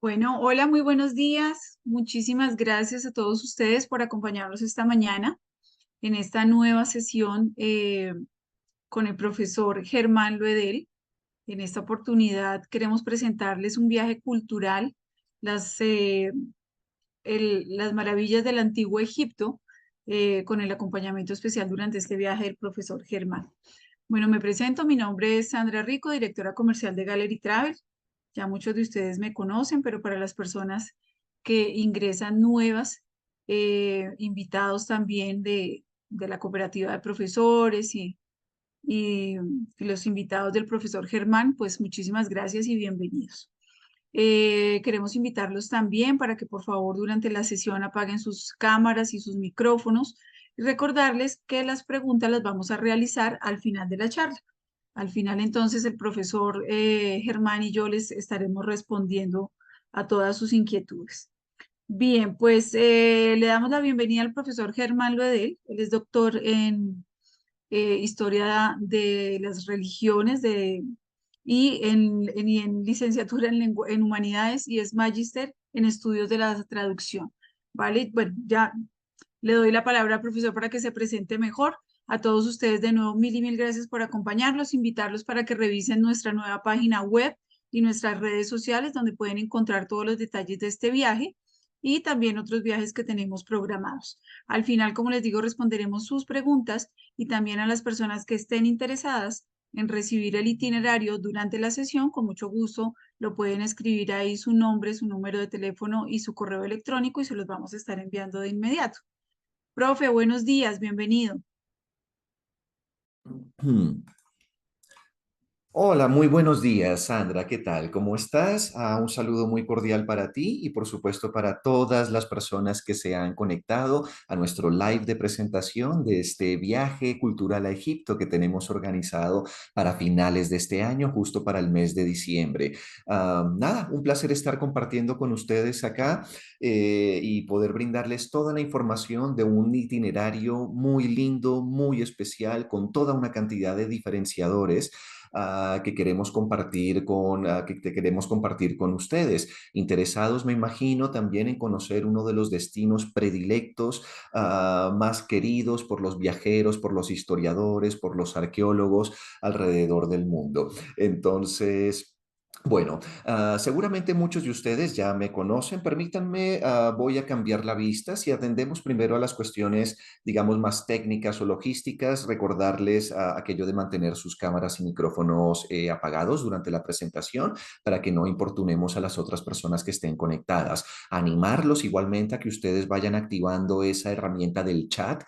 Bueno, hola, muy buenos días. Muchísimas gracias a todos ustedes por acompañarnos esta mañana en esta nueva sesión con el profesor Germán Loedel. En esta oportunidad queremos presentarles un viaje cultural, las, eh, las maravillas del antiguo Egipto, con el acompañamiento especial durante este viaje del profesor Germán. Bueno, me presento, mi nombre es Sandra Rico, directora comercial de Gallery Travel. Ya muchos de ustedes me conocen, pero para las personas que ingresan nuevas, invitados también de la cooperativa de profesores y los invitados del profesor Germán, pues muchísimas gracias y bienvenidos. Queremos invitarlos también para que por favor durante la sesión apaguen sus cámaras y sus micrófonos y recordarles que las preguntas las vamos a realizar al final de la charla. Al final entonces el profesor Germán y yo les estaremos respondiendo a todas sus inquietudes. Bien, pues le damos la bienvenida al profesor Germán Loedel. Él es doctor en historia de las religiones y en licenciatura en humanidades y es magíster en estudios de la traducción. ¿Vale? Bueno, ya le doy la palabra al profesor para que se presente mejor. A todos ustedes de nuevo, mil y mil gracias por acompañarlos, invitarlos para que revisen nuestra nueva página web y nuestras redes sociales donde pueden encontrar todos los detalles de este viaje y también otros viajes que tenemos programados. Al final, como les digo, responderemos sus preguntas y también a las personas que estén interesadas en recibir el itinerario durante la sesión, con mucho gusto lo pueden escribir ahí su nombre, su número de teléfono y su correo electrónico y se los vamos a estar enviando de inmediato. Profe, buenos días, bienvenido. Hola, muy buenos días, Sandra. ¿Qué tal? ¿Cómo estás? Un saludo muy cordial para ti y por supuesto para todas las personas que se han conectado a nuestro live de presentación de este viaje cultural a Egipto que tenemos organizado para finales de este año, justo para el mes de diciembre. Nada, un placer estar compartiendo con ustedes acá y poder brindarles toda la información de un itinerario muy lindo, muy especial, con toda una cantidad de diferenciadores que queremos compartir que te queremos compartir con ustedes. Interesados, me imagino, también en conocer uno de los destinos predilectos, más queridos por los viajeros, por los historiadores, por los arqueólogos alrededor del mundo. Entonces... Bueno, seguramente muchos de ustedes ya me conocen. Permítanme, voy a cambiar la vista. Si atendemos primero a las cuestiones, digamos, más técnicas o logísticas, recordarles aquello de mantener sus cámaras y micrófonos apagados durante la presentación para que no importunemos a las otras personas que estén conectadas. Animarlos igualmente a que ustedes vayan activando esa herramienta del chat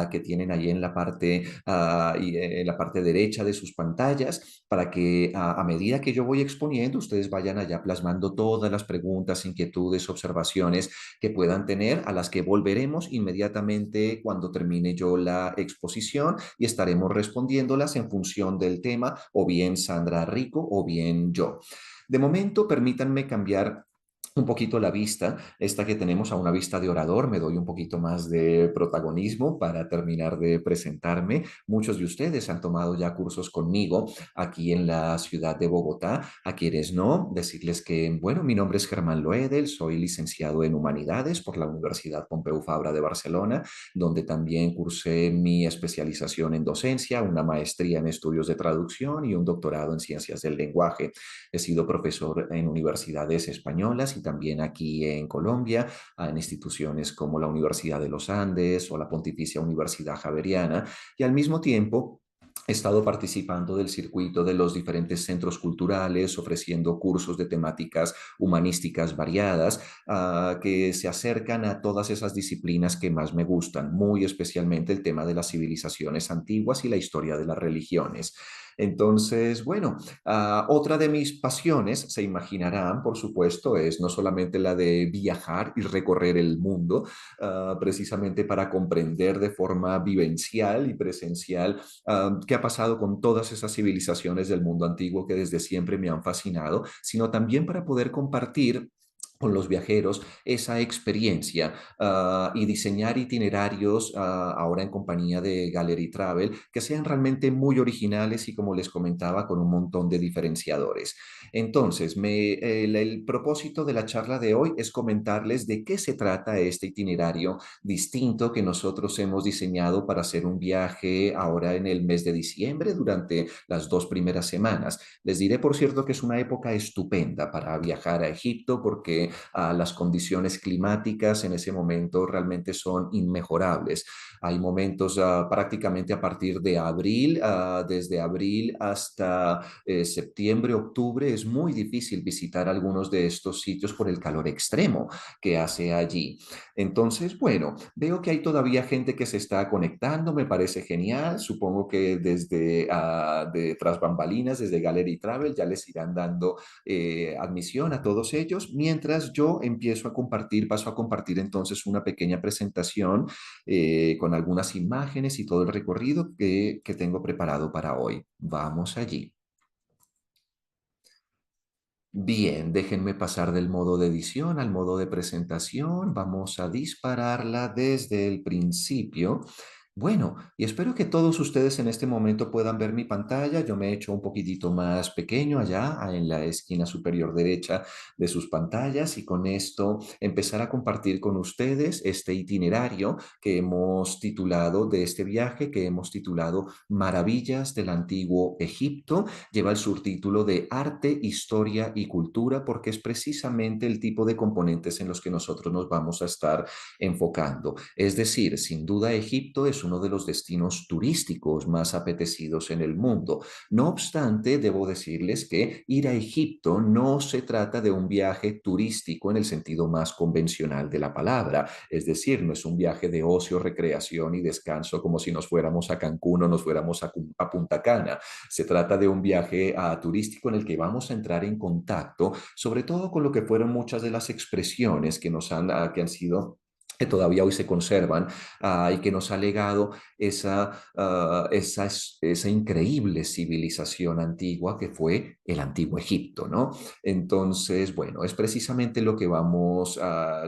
que tienen ahí en en la parte derecha de sus pantallas para que a medida que yo voy exponiendo, ustedes vayan allá plasmando todas las preguntas, inquietudes, observaciones que puedan tener, a las que volveremos inmediatamente cuando termine yo la exposición y estaremos respondiéndolas en función del tema, o bien Sandra Rico o bien yo. De momento, permítanme cambiar un poquito la vista, esta que tenemos a una vista de orador, me doy un poquito más de protagonismo para terminar de presentarme. Muchos de ustedes han tomado ya cursos conmigo aquí en la ciudad de Bogotá. A quienes no, decirles que, bueno, mi nombre es Germán Loedel, soy licenciado en Humanidades por la Universidad Pompeu Fabra de Barcelona, donde también cursé mi especialización en docencia, una maestría en estudios de traducción y un doctorado en ciencias del lenguaje. He sido profesor en universidades españolas y también aquí en Colombia, en instituciones como la Universidad de los Andes o la Pontificia Universidad Javeriana, y al mismo tiempo he estado participando del circuito de los diferentes centros culturales, ofreciendo cursos de temáticas humanísticas variadas que se acercan a todas esas disciplinas que más me gustan, muy especialmente el tema de las civilizaciones antiguas y la historia de las religiones. Entonces, bueno, otra de mis pasiones, se imaginarán, por supuesto, es no solamente la de viajar y recorrer el mundo, precisamente para comprender de forma vivencial y presencial qué ha pasado con todas esas civilizaciones del mundo antiguo que desde siempre me han fascinado, sino también para poder compartir con los viajeros esa experiencia y diseñar itinerarios ahora en compañía de Gallery Travel que sean realmente muy originales y como les comentaba con un montón de diferenciadores. Entonces, el propósito de la charla de hoy es comentarles de qué se trata este itinerario distinto que nosotros hemos diseñado para hacer un viaje ahora en el mes de diciembre durante las 2 primeras semanas. Les diré, por cierto, que es una época estupenda para viajar a Egipto porque las condiciones climáticas en ese momento realmente son inmejorables. Hay momentos prácticamente a partir de abril, desde abril hasta septiembre, octubre, es muy difícil visitar algunos de estos sitios por el calor extremo que hace allí. Entonces, bueno, veo que hay todavía gente que se está conectando, me parece genial. Supongo que desde de tras bambalinas, desde Gallery Travel, ya les irán dando admisión a todos ellos, mientras yo empiezo a compartir, paso a compartir entonces una pequeña presentación con algunas imágenes y todo el recorrido que tengo preparado para hoy. Vamos allí. Bien, déjenme pasar del modo de edición al modo de presentación. Vamos a dispararla desde el principio. Bueno, y espero que todos ustedes en este momento puedan ver mi pantalla. Yo me he hecho un poquitito más pequeño allá en la esquina superior derecha de sus pantallas y con esto empezar a compartir con ustedes este itinerario que hemos titulado de este viaje, que hemos titulado Maravillas del Antiguo Egipto. Lleva el subtítulo de Arte, Historia y Cultura porque es precisamente el tipo de componentes en los que nosotros nos vamos a estar enfocando. Es decir, sin duda Egipto es uno de los destinos turísticos más apetecidos en el mundo. No obstante, debo decirles que ir a Egipto no se trata de un viaje turístico en el sentido más convencional de la palabra. Es decir, no es un viaje de ocio, recreación y descanso como si nos fuéramos a Cancún o nos fuéramos a Punta Cana. Se trata de un viaje turístico en el que vamos a entrar en contacto, sobre todo con lo que fueron muchas de las expresiones que han sido que todavía hoy se conservan y que nos ha legado esa increíble civilización antigua que fue el antiguo Egipto, ¿no? Entonces, bueno, es precisamente lo que vamos a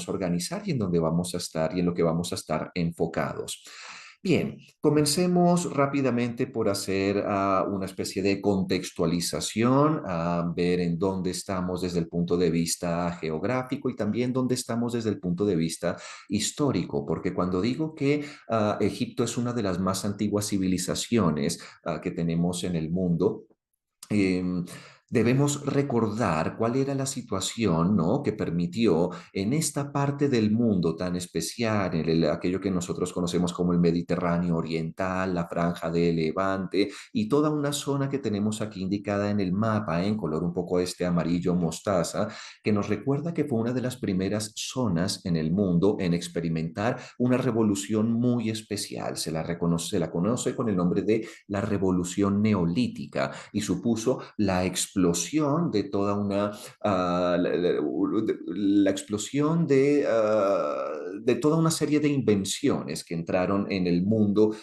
organizar y en donde vamos a estar y en lo que vamos a estar enfocados. Bien, comencemos rápidamente por hacer una especie de contextualización, ver en dónde estamos desde el punto de vista geográfico y también dónde estamos desde el punto de vista histórico, porque cuando digo que Egipto es una de las más antiguas civilizaciones que tenemos en el mundo, eh, debemos recordar cuál era la situación, ¿no?, que permitió en esta parte del mundo tan especial, aquello que nosotros conocemos como el Mediterráneo Oriental, la Franja de Levante y toda una zona que tenemos aquí indicada en el mapa, en color un poco este amarillo mostaza, que nos recuerda que fue una de las primeras zonas en el mundo en experimentar una revolución muy especial. Se la conoce con el nombre de la Revolución Neolítica y supuso la explosión de toda una la explosión de toda una serie de invenciones que entraron en el mundo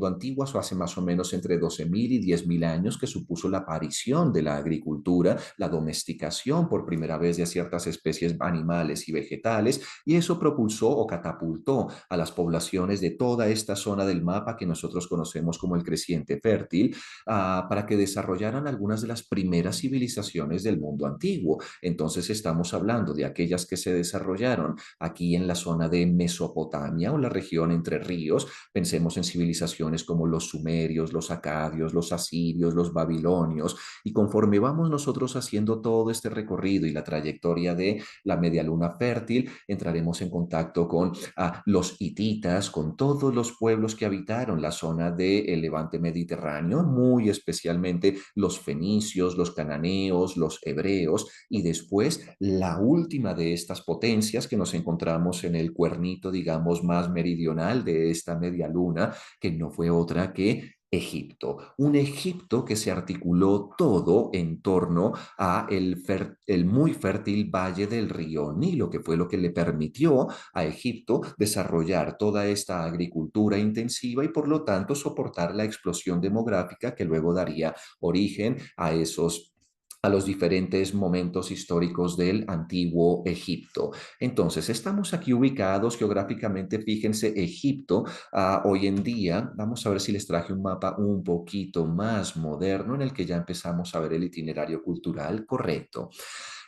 antiguo, o hace más o menos entre 12.000 y 10.000 años, que supuso la aparición de la agricultura, la domesticación por primera vez de ciertas especies animales y vegetales, y eso propulsó o catapultó a las poblaciones de toda esta zona del mapa que nosotros conocemos como el creciente fértil, para que desarrollaran algunas de las primeras civilizaciones del mundo antiguo. Entonces estamos hablando de aquellas que se desarrollaron aquí en la zona de Mesopotamia o la región entre ríos. Pensemos en civilizaciones como los sumerios, los acadios, los asirios, los babilonios, y conforme vamos nosotros haciendo todo este recorrido y la trayectoria de la media luna fértil, entraremos en contacto con los hititas, con todos los pueblos que habitaron la zona del levante mediterráneo, muy especialmente los fenicios, los cananeos, los hebreos, y después la última de estas potencias que nos encontramos en el cuernito, digamos, más meridional de esta media luna, que no fue otra que Egipto, un Egipto que se articuló todo en torno a el muy fértil valle del río Nilo, que fue lo que le permitió a Egipto desarrollar toda esta agricultura intensiva y por lo tanto soportar la explosión demográfica que luego daría origen a los diferentes momentos históricos del antiguo Egipto. Entonces, estamos aquí ubicados geográficamente, fíjense, Egipto, hoy en día, vamos a ver si les traje un mapa un poquito más moderno en el que ya empezamos a ver el itinerario cultural correcto.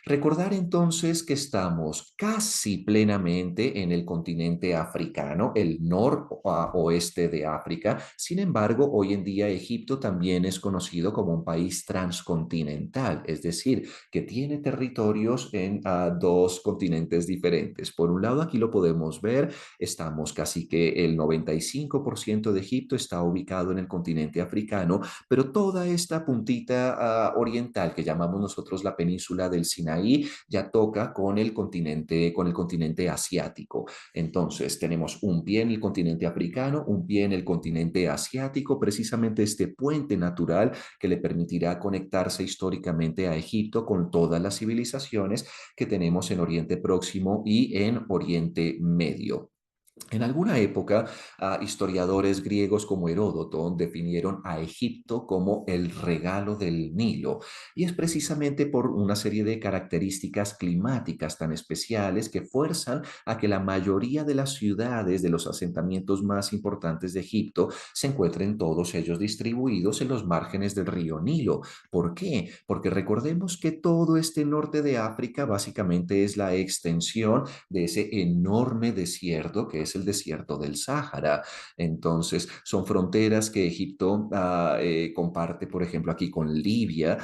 Recordar entonces que estamos casi plenamente en el continente africano, el noroeste de África. Sin embargo, hoy en día Egipto también es conocido como un país transcontinental, es decir, que tiene territorios en dos continentes diferentes. Por un lado, aquí lo podemos ver, estamos casi que el 95% de Egipto está ubicado en el continente africano, pero toda esta puntita oriental que llamamos nosotros la península del Sinaí ya toca con el continente asiático. Entonces, tenemos un pie en el continente africano, un pie en el continente asiático, precisamente este puente natural que le permitirá conectarse históricamente a Egipto con todas las civilizaciones que tenemos en Oriente Próximo y en Oriente Medio. En alguna época, historiadores griegos como Heródoto definieron a Egipto como el regalo del Nilo, y es precisamente por una serie de características climáticas tan especiales que fuerzan a que la mayoría de las ciudades de los asentamientos más importantes de Egipto se encuentren todos ellos distribuidos en los márgenes del río Nilo. ¿Por qué? Porque recordemos que todo este norte de África básicamente es la extensión de ese enorme desierto que es el desierto del Sáhara. Entonces, son fronteras que Egipto comparte, por ejemplo, aquí con Libia,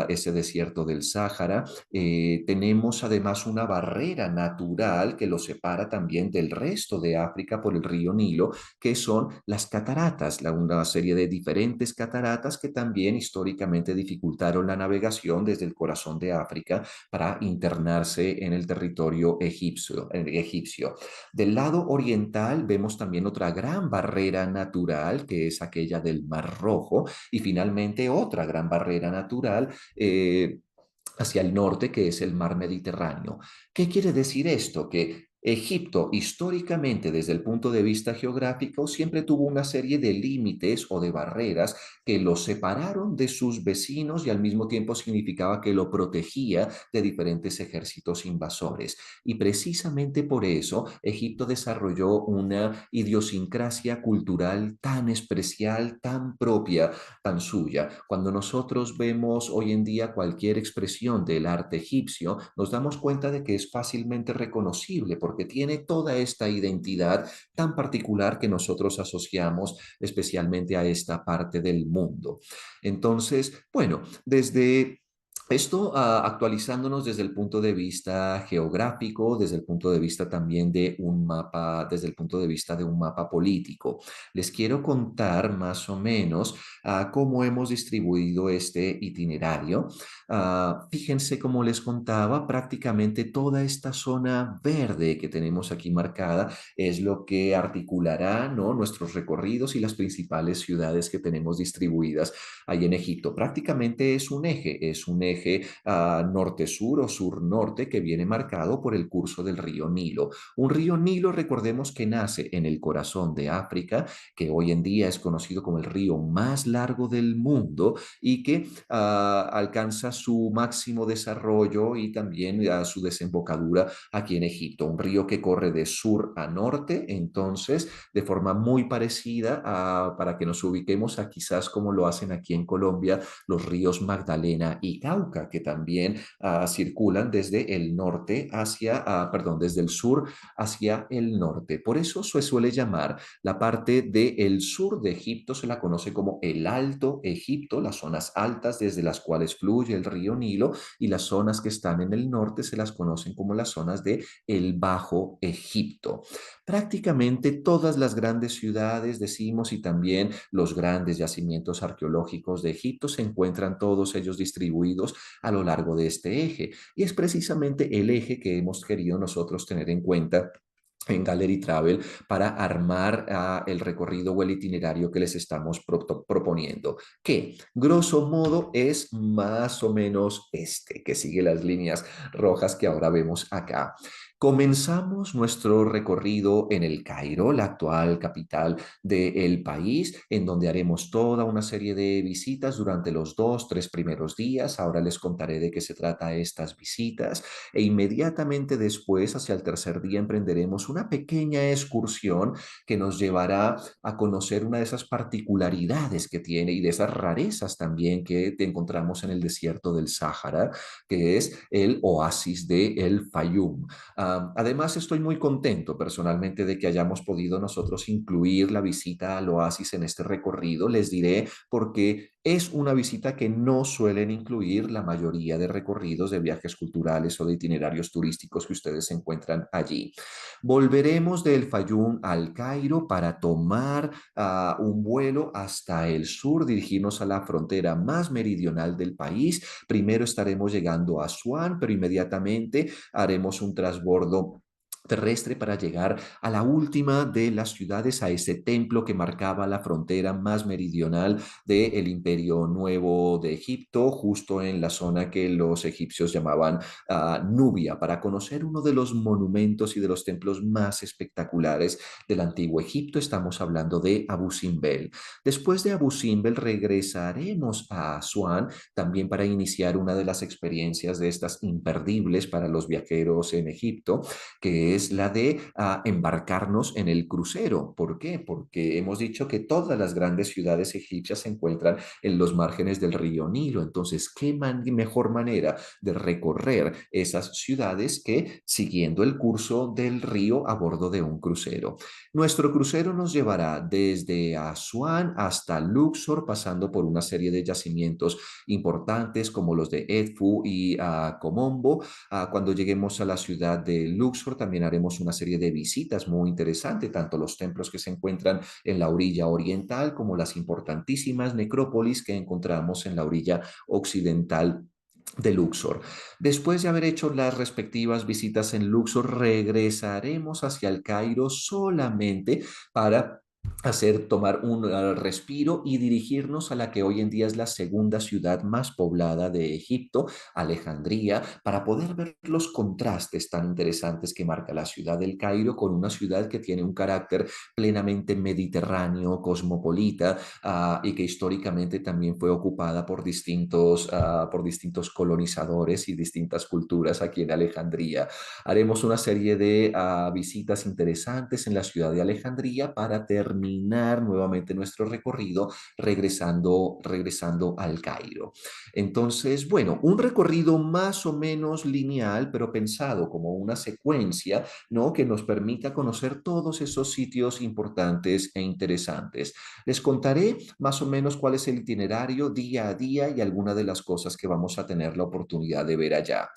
ese desierto del Sáhara. Tenemos además una barrera natural que lo separa también del resto de África por el río Nilo, que son las cataratas, una serie de diferentes cataratas que también históricamente dificultaron la navegación desde el corazón de África para internarse en el territorio egipcio. Del lado oriental vemos también otra gran barrera natural, que es aquella del Mar Rojo, y finalmente otra gran barrera natural hacia el norte, que es el mar Mediterráneo. ¿Qué quiere decir esto? Que Egipto, históricamente, desde el punto de vista geográfico, siempre tuvo una serie de límites o de barreras que lo separaron de sus vecinos y al mismo tiempo significaba que lo protegía de diferentes ejércitos invasores. Y precisamente por eso Egipto desarrolló una idiosincrasia cultural tan especial, tan propia, tan suya. Cuando nosotros vemos hoy en día cualquier expresión del arte egipcio, nos damos cuenta de que es fácilmente reconocible porque tiene toda esta identidad tan particular que nosotros asociamos especialmente a esta parte del mundo. Entonces, bueno, desde esto, actualizándonos desde el punto de vista geográfico, desde el punto de vista también de un mapa, desde el punto de vista de un mapa político, les quiero contar más o menos cómo hemos distribuido este itinerario. Fíjense, como les contaba, prácticamente toda esta zona verde que tenemos aquí marcada es lo que articulará, ¿no?, nuestros recorridos y las principales ciudades que tenemos distribuidas ahí en Egipto. Prácticamente es un eje norte-sur o sur-norte que viene marcado por el curso del río Nilo. Un río Nilo, recordemos que nace en el corazón de África, que hoy en día es conocido como el río más largo del mundo y que alcanza su máximo desarrollo y también su desembocadura aquí en Egipto. Un río que corre de sur a norte, entonces, de forma muy parecida para que nos ubiquemos a quizás como lo hacen aquí en Colombia los ríos Magdalena y Cauca, que también circulan desde el norte hacia, perdón, desde el sur hacia el norte. Por eso se suele llamar la parte del sur de Egipto, se la conoce como el Alto Egipto, las zonas altas desde las cuales fluye el río Nilo, y las zonas que están en el norte se las conocen como las zonas de el Bajo Egipto. Prácticamente todas las grandes ciudades, decimos, y también los grandes yacimientos arqueológicos de Egipto se encuentran todos ellos distribuidos a lo largo de este eje. Y es precisamente el eje que hemos querido nosotros tener en cuenta en Gallery Travel para armar el recorrido o el itinerario que les estamos proponiendo, que grosso modo es más o menos este, que sigue las líneas rojas que ahora vemos acá. Comenzamos nuestro recorrido en El Cairo, la actual capital del país, en donde haremos toda una serie de visitas durante los 2, 3 primeros días. Ahora les contaré de qué se trata estas visitas e inmediatamente después, hacia el tercer día, emprenderemos una pequeña excursión que nos llevará a conocer una de esas particularidades que tiene y de esas rarezas también que encontramos en el desierto del Sáhara, que es el oasis de El Fayum. Además, estoy muy contento personalmente de que hayamos podido nosotros incluir la visita al oasis en este recorrido. Les diré porque es una visita que no suelen incluir la mayoría de recorridos de viajes culturales o de itinerarios turísticos que ustedes encuentran allí. Volveremos del Fayum al Cairo para tomar un vuelo hasta el sur, dirigirnos a la frontera más meridional del país. Primero estaremos llegando a Asuán, pero inmediatamente haremos un transbordo terrestre para llegar a la última de las ciudades, a ese templo que marcaba la frontera más meridional del Imperio Nuevo de Egipto, justo en la zona que los egipcios llamaban Nubia, para conocer uno de los monumentos y de los templos más espectaculares del antiguo Egipto. Estamos hablando de Abu Simbel. Después de Abu Simbel regresaremos a Asuán, también para iniciar una de las experiencias de estas imperdibles para los viajeros en Egipto, que es la de embarcarnos en el crucero. ¿Por qué? Porque hemos dicho que todas las grandes ciudades egipcias se encuentran en los márgenes del río Nilo. Entonces, mejor manera de recorrer esas ciudades que siguiendo el curso del río a bordo de un crucero? Nuestro crucero nos llevará desde Asuán hasta Luxor, pasando por una serie de yacimientos importantes como los de Edfu y Komombo. Cuando lleguemos a la ciudad de Luxor, también haremos una serie de visitas muy interesantes, tanto los templos que se encuentran en la orilla oriental como las importantísimas necrópolis que encontramos en la orilla occidental de Luxor. Después de haber hecho las respectivas visitas en Luxor, regresaremos hacia el Cairo solamente para tomar un respiro y dirigirnos a la que hoy en día es la segunda ciudad más poblada de Egipto, Alejandría, para poder ver los contrastes tan interesantes que marca la ciudad del Cairo con una ciudad que tiene un carácter plenamente mediterráneo, cosmopolita, y que históricamente también fue ocupada por distintos colonizadores y distintas culturas aquí en Alejandría. Haremos una serie de visitas interesantes en la ciudad de Alejandría para terminar nuevamente nuestro recorrido regresando al Cairo. Entonces, bueno, un recorrido más o menos lineal, pero pensado como una secuencia, ¿no? Que nos permita conocer todos esos sitios importantes e interesantes. Les contaré más o menos cuál es el itinerario día a día y algunas de las cosas que vamos a tener la oportunidad de ver allá.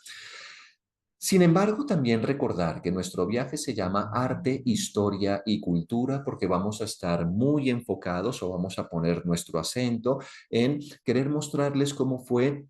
Sin embargo, también recordar que nuestro viaje se llama Arte, Historia y Cultura porque vamos a estar muy enfocados o vamos a poner nuestro acento en querer mostrarles cómo fue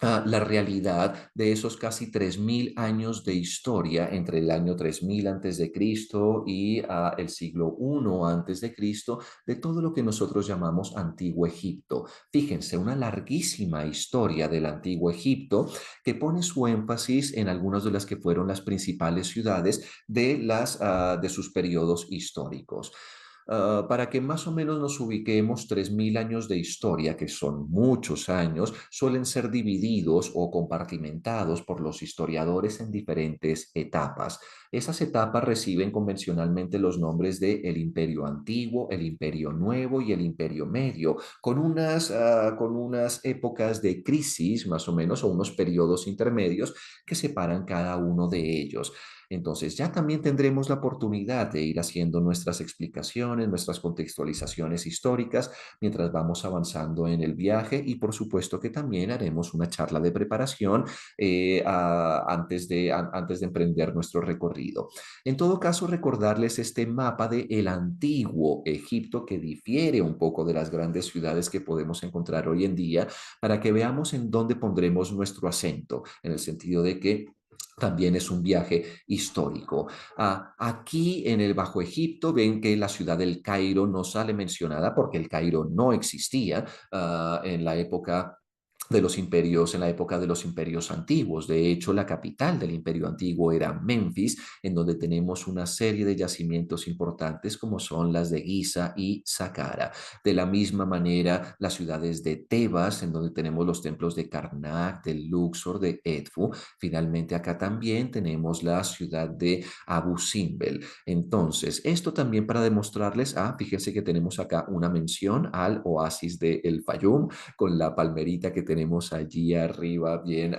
la realidad de esos casi 3000 años de historia entre el año 3000 antes de Cristo y el siglo I antes de Cristo, de todo lo que nosotros llamamos Antiguo Egipto. Fíjense, una larguísima historia del Antiguo Egipto que pone su énfasis en algunas de las que fueron las principales ciudades de sus periodos históricos. Para que más o menos nos ubiquemos, 3000 años de historia, que son muchos años, suelen ser divididos o compartimentados por los historiadores en diferentes etapas. Esas etapas reciben convencionalmente los nombres de el Imperio Antiguo, el Imperio Nuevo y el Imperio Medio, con unas épocas de crisis más o menos o unos periodos intermedios que separan cada uno de ellos. Entonces, ya también tendremos la oportunidad de ir haciendo nuestras explicaciones, nuestras contextualizaciones históricas mientras vamos avanzando en el viaje y por supuesto que también haremos una charla de preparación antes de emprender nuestro recorrido. En todo caso, recordarles este mapa de el antiguo Egipto que difiere un poco de las grandes ciudades que podemos encontrar hoy en día para que veamos en dónde pondremos nuestro acento, en el sentido de que también es un viaje histórico. Aquí en el Bajo Egipto ven que la ciudad del Cairo no sale mencionada porque el Cairo no existía en la época de los imperios, en la época de los imperios antiguos. De hecho, la capital del imperio antiguo era Memphis, en donde tenemos una serie de yacimientos importantes como son las de Giza y Saqqara. De la misma manera, las ciudades de Tebas, en donde tenemos los templos de Karnak, de Luxor, de Edfu. Finalmente, acá también tenemos la ciudad de Abu Simbel. Entonces, esto también para demostrarles, fíjense que tenemos acá una mención al oasis de El Fayum, con la palmerita que tenemos allí arriba, bien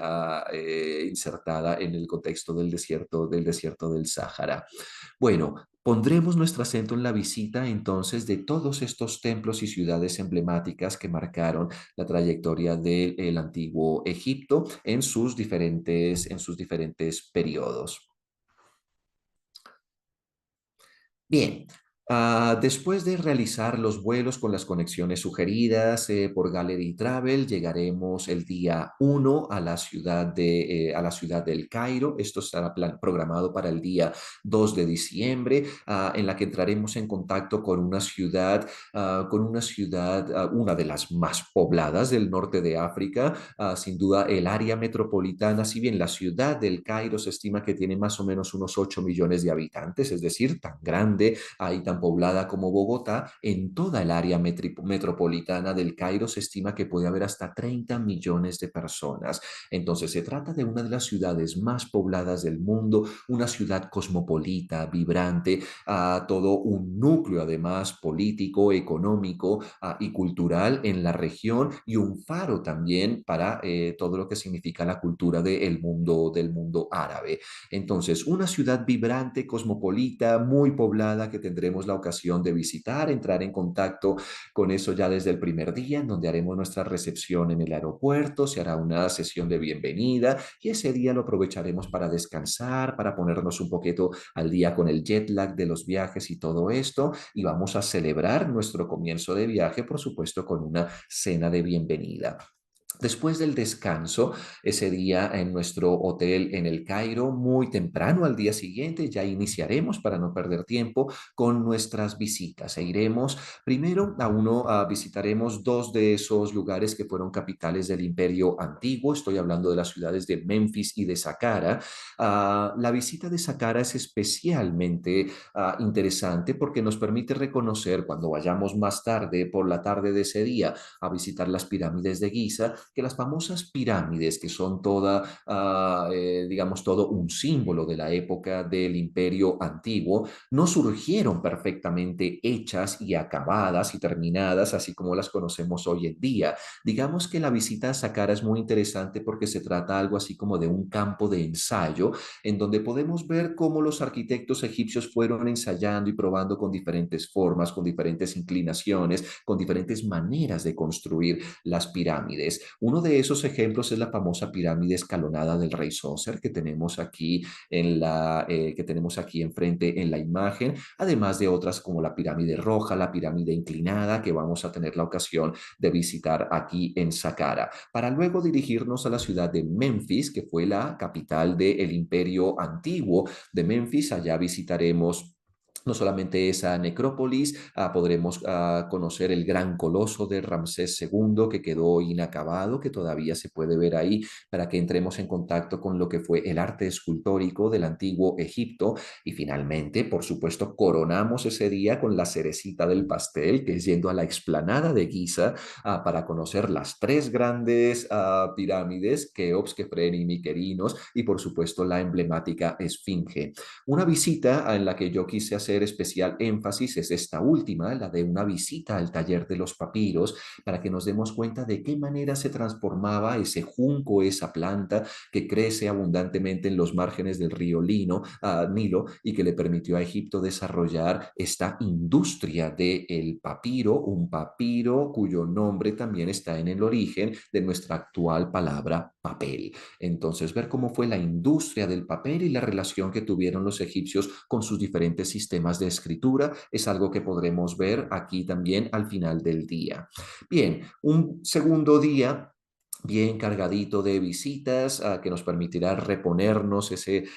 insertada en el contexto del desierto del Sáhara. Bueno, pondremos nuestro acento en la visita entonces de todos estos templos y ciudades emblemáticas que marcaron la trayectoria del antiguo Egipto en sus diferentes periodos. Bien, después de realizar los vuelos con las conexiones sugeridas por Gallery Travel, llegaremos el día 1 a a la ciudad del Cairo. Esto estará programado para el día 2 de diciembre, en la que entraremos en contacto con una ciudad, una de las más pobladas del norte de África, sin duda el área metropolitana. Si bien la ciudad del Cairo se estima que tiene más o menos unos 8 millones de habitantes, es decir, tan grande y tan poblada como Bogotá, en toda el área metropolitana del Cairo se estima que puede haber hasta 30 millones de personas. Entonces se trata de una de las ciudades más pobladas del mundo, una ciudad cosmopolita, vibrante, todo un núcleo además político, económico y cultural en la región, y un faro también para todo lo que significa la cultura del mundo árabe. Entonces, una ciudad vibrante, cosmopolita, muy poblada, que tendremos la ocasión de visitar, entrar en contacto con eso ya desde el primer día, en donde haremos nuestra recepción en el aeropuerto, se hará una sesión de bienvenida y ese día lo aprovecharemos para descansar, para ponernos un poquito al día con el jet lag de los viajes y todo esto, y vamos a celebrar nuestro comienzo de viaje, por supuesto, con una cena de bienvenida. Después del descanso, ese día en nuestro hotel en el Cairo, muy temprano al día siguiente, ya iniciaremos para no perder tiempo con nuestras visitas. E iremos primero visitaremos dos de esos lugares que fueron capitales del Imperio Antiguo. Estoy hablando de las ciudades de Memphis y de Saqqara. La visita de Saqqara es especialmente interesante porque nos permite reconocer cuando vayamos más tarde, por la tarde de ese día, a visitar las pirámides de Giza, que las famosas pirámides, que son digamos, todo un símbolo de la época del Imperio Antiguo, no surgieron perfectamente hechas y acabadas y terminadas, así como las conocemos hoy en día. Digamos que la visita a Saqqara es muy interesante porque se trata algo así como de un campo de ensayo, en donde podemos ver cómo los arquitectos egipcios fueron ensayando y probando con diferentes formas, con diferentes inclinaciones, con diferentes maneras de construir las pirámides. Uno de esos ejemplos es la famosa pirámide escalonada del rey Sócer que tenemos aquí enfrente en la imagen, además de otras como la pirámide roja, la pirámide inclinada, que vamos a tener la ocasión de visitar aquí en Saqqara, para luego dirigirnos a la ciudad de Memphis, que fue la capital del Imperio Antiguo de Memphis. Allá visitaremos no solamente esa necrópolis, podremos conocer el gran coloso de Ramsés II que quedó inacabado, que todavía se puede ver ahí, para que entremos en contacto con lo que fue el arte escultórico del antiguo Egipto. Y finalmente, por supuesto, coronamos ese día con la cerecita del pastel, que es yendo a la explanada de Giza para conocer las tres grandes pirámides, Keops, Kefren y Miquerinos, y por supuesto la emblemática Esfinge. Una visita en la que yo quise hacer especial énfasis es esta última, la de una visita al taller de los papiros, para que nos demos cuenta de qué manera se transformaba ese junco, esa planta que crece abundantemente en los márgenes del río Nilo, y que le permitió a Egipto desarrollar esta industria del papiro, un papiro cuyo nombre también está en el origen de nuestra actual palabra papel. Entonces, ver cómo fue la industria del papel y la relación que tuvieron los egipcios con sus diferentes sistemas de escritura es algo que podremos ver aquí también al final del día. Bien, un segundo día bien cargadito de visitas, que nos permitirá reponernos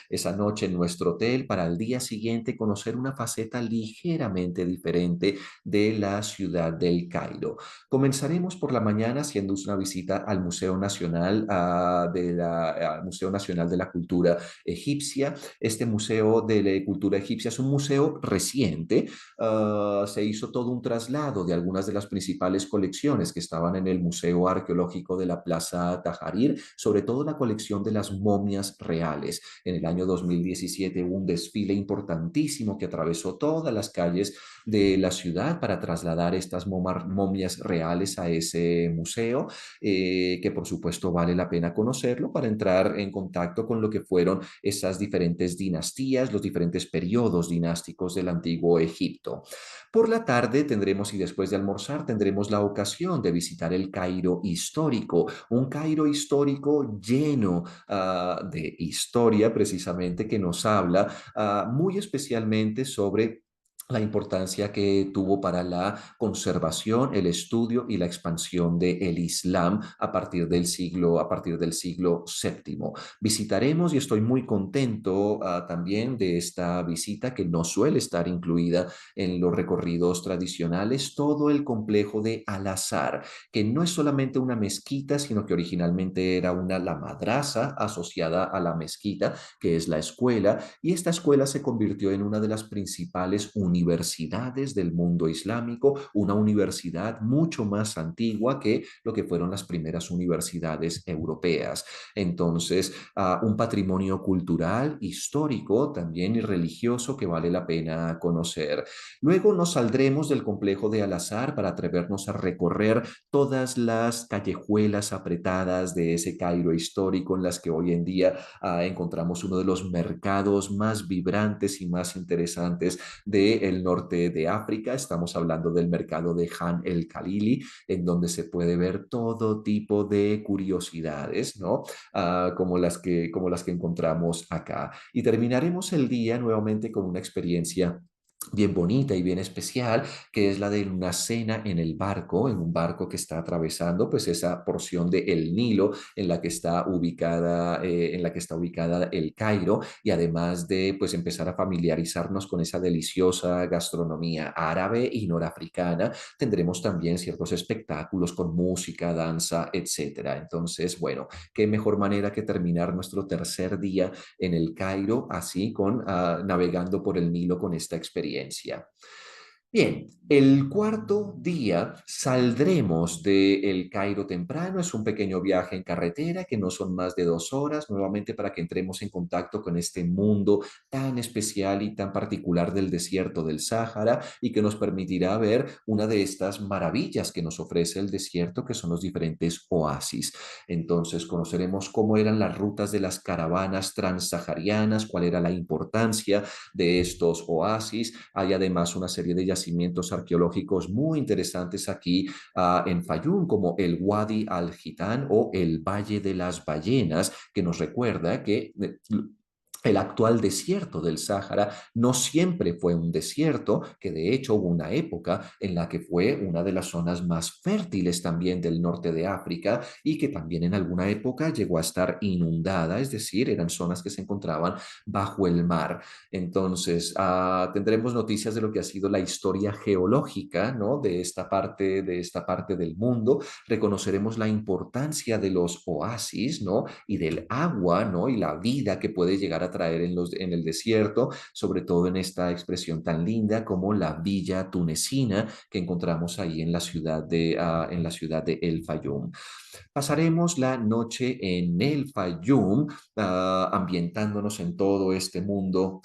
esa noche en nuestro hotel para al día siguiente conocer una faceta ligeramente diferente de la ciudad del Cairo. Comenzaremos por la mañana haciendo una visita al Museo Nacional, al Museo Nacional de la Cultura Egipcia. Este Museo de la Cultura Egipcia es un museo reciente. Se hizo todo un traslado de algunas de las principales colecciones que estaban en el Museo Arqueológico de la Plaza Tahrir, sobre todo la colección de las momias reales. En el año 2017 hubo un desfile importantísimo que atravesó todas las calles de la ciudad para trasladar estas momias reales a ese museo, que por supuesto vale la pena conocerlo para entrar en contacto con lo que fueron esas diferentes dinastías, los diferentes periodos dinásticos del antiguo Egipto. Por la tarde tendremos y después de almorzar tendremos la ocasión de visitar el Cairo histórico, un Cairo histórico lleno de historia precisamente que nos habla muy especialmente sobre la importancia que tuvo para la conservación, el estudio y la expansión del Islam a partir del siglo séptimo. Visitaremos y estoy muy contento también de esta visita que no suele estar incluida en los recorridos tradicionales, todo el complejo de Al-Azhar, que no es solamente una mezquita, sino que originalmente era la madraza asociada a la mezquita, que es la escuela, y esta escuela se convirtió en una de las principales universidades del mundo islámico, una universidad mucho más antigua que lo que fueron las primeras universidades europeas. Entonces, un patrimonio cultural, histórico también y religioso que vale la pena conocer. Luego nos saldremos del complejo de Al-Azhar para atrevernos a recorrer todas las callejuelas apretadas de ese Cairo histórico en las que hoy en día encontramos uno de los mercados más vibrantes y más interesantes del norte de África. Estamos hablando del mercado de Han el Khalili, en donde se puede ver todo tipo de curiosidades, ¿no? Como las que encontramos acá. Y terminaremos el día nuevamente con una experiencia bien bonita y bien especial, que es la de una cena en el barco, en un barco que está atravesando pues esa porción de el Nilo en la que está ubicada el Cairo, y además de pues empezar a familiarizarnos con esa deliciosa gastronomía árabe y norafricana, tendremos también ciertos espectáculos con música, danza, etcétera. Entonces, bueno, qué mejor manera que terminar nuestro tercer día en el Cairo, así navegando por el Nilo con esta experiencia. Bien, el cuarto día saldremos de El Cairo temprano. Es un pequeño viaje en carretera que no son más de 2 horas, nuevamente para que entremos en contacto con este mundo tan especial y tan particular del desierto del Sáhara, y que nos permitirá ver una de estas maravillas que nos ofrece el desierto, que son los diferentes oasis. Entonces conoceremos cómo eran las rutas de las caravanas transsaharianas, cuál era la importancia de estos oasis. Hay además una serie de yacimientos arqueológicos muy interesantes aquí en Fayum, como el Wadi al-Gitán o el Valle de las Ballenas, que nos recuerda que el actual desierto del Sáhara no siempre fue un desierto, que de hecho hubo una época en la que fue una de las zonas más fértiles también del norte de África, y que también en alguna época llegó a estar inundada, es decir, eran zonas que se encontraban bajo el mar. Entonces, tendremos noticias de lo que ha sido la historia geológica, ¿no? De esta parte del mundo. Reconoceremos la importancia de los oasis, ¿no? Y del agua, ¿no? Y la vida que puede llegar a traer en el desierto, sobre todo en esta expresión tan linda como la villa tunecina que encontramos ahí en la ciudad de El Fayum. Pasaremos la noche en el Fayum, ambientándonos en todo este mundo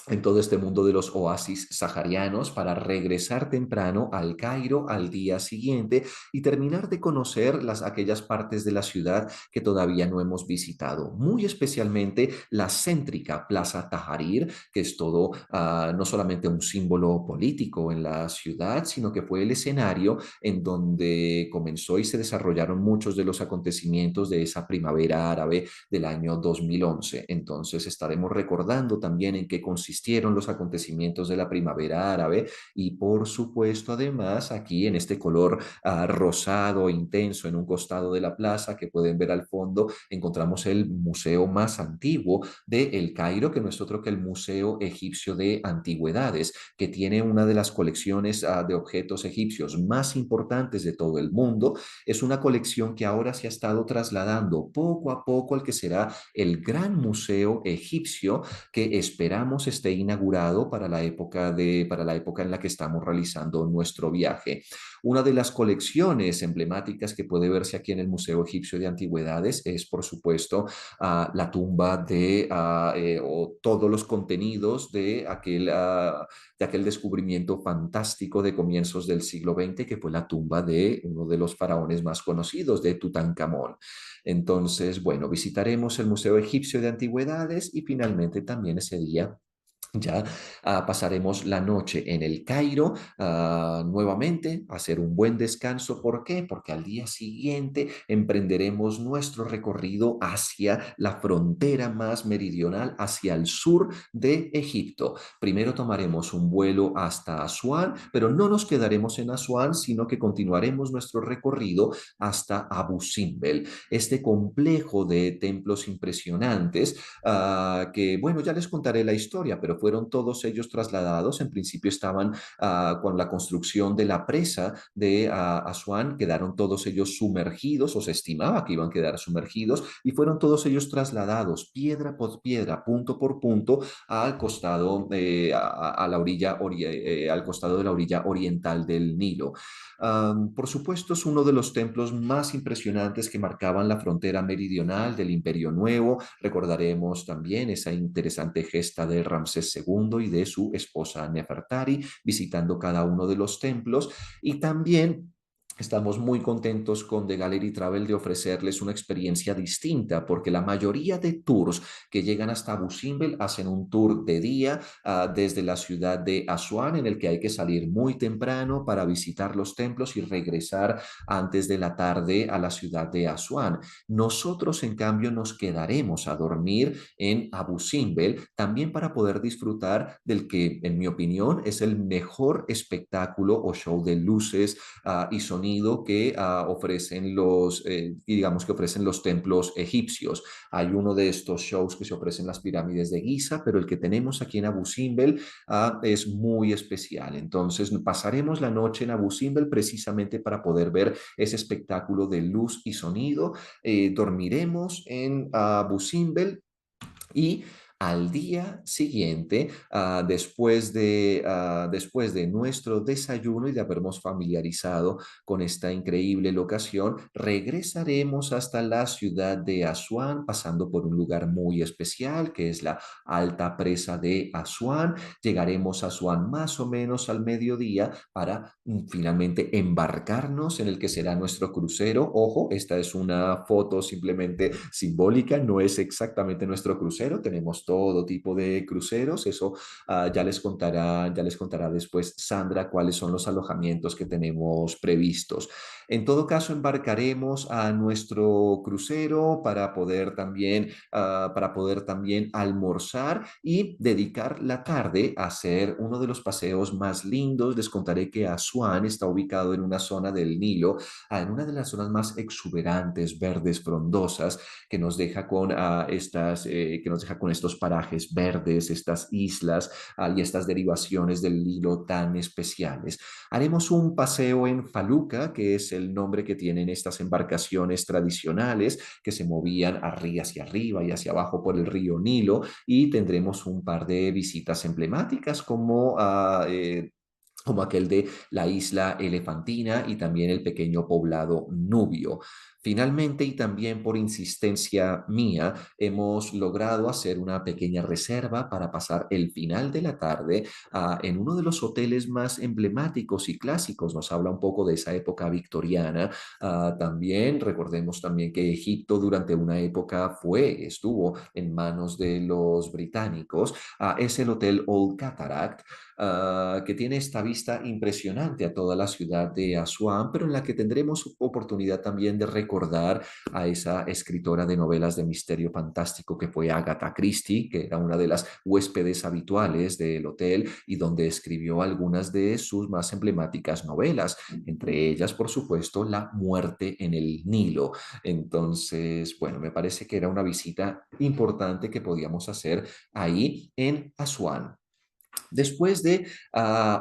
de los oasis saharianos, para regresar temprano al Cairo al día siguiente y terminar de conocer aquellas partes de la ciudad que todavía no hemos visitado, muy especialmente la céntrica Plaza Tahrir, que es todo, no solamente un símbolo político en la ciudad, sino que fue el escenario en donde comenzó y se desarrollaron muchos de los acontecimientos de esa primavera árabe del año 2011. Entonces estaremos recordando también en qué consistía existieron los acontecimientos de la primavera árabe y por supuesto además aquí en este color rosado intenso en un costado de la plaza que pueden ver al fondo encontramos el museo más antiguo de El Cairo, que no es otro que el Museo Egipcio de Antigüedades, que tiene una de las colecciones de objetos egipcios más importantes de todo el mundo. Es una colección que ahora se ha estado trasladando poco a poco al que será el Gran Museo Egipcio, que esperamos esté inaugurado para la época en la que estamos realizando nuestro viaje. Una de las colecciones emblemáticas que puede verse aquí en el Museo Egipcio de Antigüedades es, por supuesto, la tumba o todos los contenidos de aquel descubrimiento fantástico de comienzos del siglo XX, que fue la tumba de uno de los faraones más conocidos, de Tutankamón. Entonces, bueno, visitaremos el Museo Egipcio de Antigüedades y finalmente también ese día ya pasaremos la noche en el Cairo nuevamente, a hacer un buen descanso. ¿Por qué? Porque al día siguiente emprenderemos nuestro recorrido hacia la frontera más meridional, hacia el sur de Egipto. Primero tomaremos un vuelo hasta Asuán, pero no nos quedaremos en Asuán, sino que continuaremos nuestro recorrido hasta Abu Simbel, este complejo de templos impresionantes que, bueno, ya les contaré la historia, pero fueron todos ellos trasladados. En principio estaban con la construcción de la presa de Asuán, quedaron todos ellos sumergidos, o se estimaba que iban a quedar sumergidos, y fueron todos ellos trasladados piedra por piedra, punto por punto, al costado, a la al costado de la orilla oriental del Nilo. Por supuesto, es uno de los templos más impresionantes que marcaban la frontera meridional del Imperio Nuevo. Recordaremos también esa interesante gesta de Ramsés II y de su esposa Nefertari, visitando cada uno de los templos. Y también estamos muy contentos con The Gallery Travel de ofrecerles una experiencia distinta, porque la mayoría de tours que llegan hasta Abu Simbel hacen un tour de día desde la ciudad de Asuán, en el que hay que salir muy temprano para visitar los templos y regresar antes de la tarde a la ciudad de Asuán. Nosotros, en cambio, nos quedaremos a dormir en Abu Simbel, también para poder disfrutar del que, en mi opinión, es el mejor espectáculo o show de luces y sonido que digamos que ofrecen los templos egipcios. Hay uno de estos shows que se ofrecen en las pirámides de Giza, pero el que tenemos aquí en Abu Simbel es muy especial. Entonces pasaremos la noche en Abu Simbel precisamente para poder ver ese espectáculo de luz y sonido. Dormiremos en Abu Simbel y al día siguiente, después de nuestro desayuno y de habernos familiarizado con esta increíble locación, regresaremos hasta la ciudad de Asuán, pasando por un lugar muy especial, que es la alta presa de Asuán. Llegaremos a Asuán más o menos al mediodía para finalmente embarcarnos en el que será nuestro crucero. Ojo, esta es una foto simplemente simbólica, no es exactamente nuestro crucero, tenemos todo tipo de cruceros, eso ya les contará después Sandra cuáles son los alojamientos que tenemos previstos. En todo caso, embarcaremos a nuestro crucero para poder también almorzar y dedicar la tarde a hacer uno de los paseos más lindos. Les contaré que Asuán está ubicado en una zona del Nilo, en una de las zonas más exuberantes, verdes, frondosas, que nos deja con estos parajes verdes, estas islas y estas derivaciones del Nilo tan especiales. Haremos un paseo en Faluca, que es el nombre que tienen estas embarcaciones tradicionales que se movían hacia arriba y hacia abajo por el río Nilo, y tendremos un par de visitas emblemáticas como aquel de la isla Elefantina y también el pequeño poblado Nubio. Finalmente, y también por insistencia mía, hemos logrado hacer una pequeña reserva para pasar el final de la tarde en uno de los hoteles más emblemáticos y clásicos. Nos habla un poco de esa época victoriana. También recordemos también que Egipto durante una época estuvo en manos de los británicos. Es el Hotel Old Cataract, que tiene esta vista vista impresionante a toda la ciudad de Asuán, pero en la que tendremos oportunidad también de recordar a esa escritora de novelas de misterio fantástico que fue Agatha Christie, que era una de las huéspedes habituales del hotel y donde escribió algunas de sus más emblemáticas novelas, entre ellas, por supuesto, La muerte en el Nilo. Entonces, bueno, me parece que era una visita importante que podíamos hacer ahí en Asuán. Después de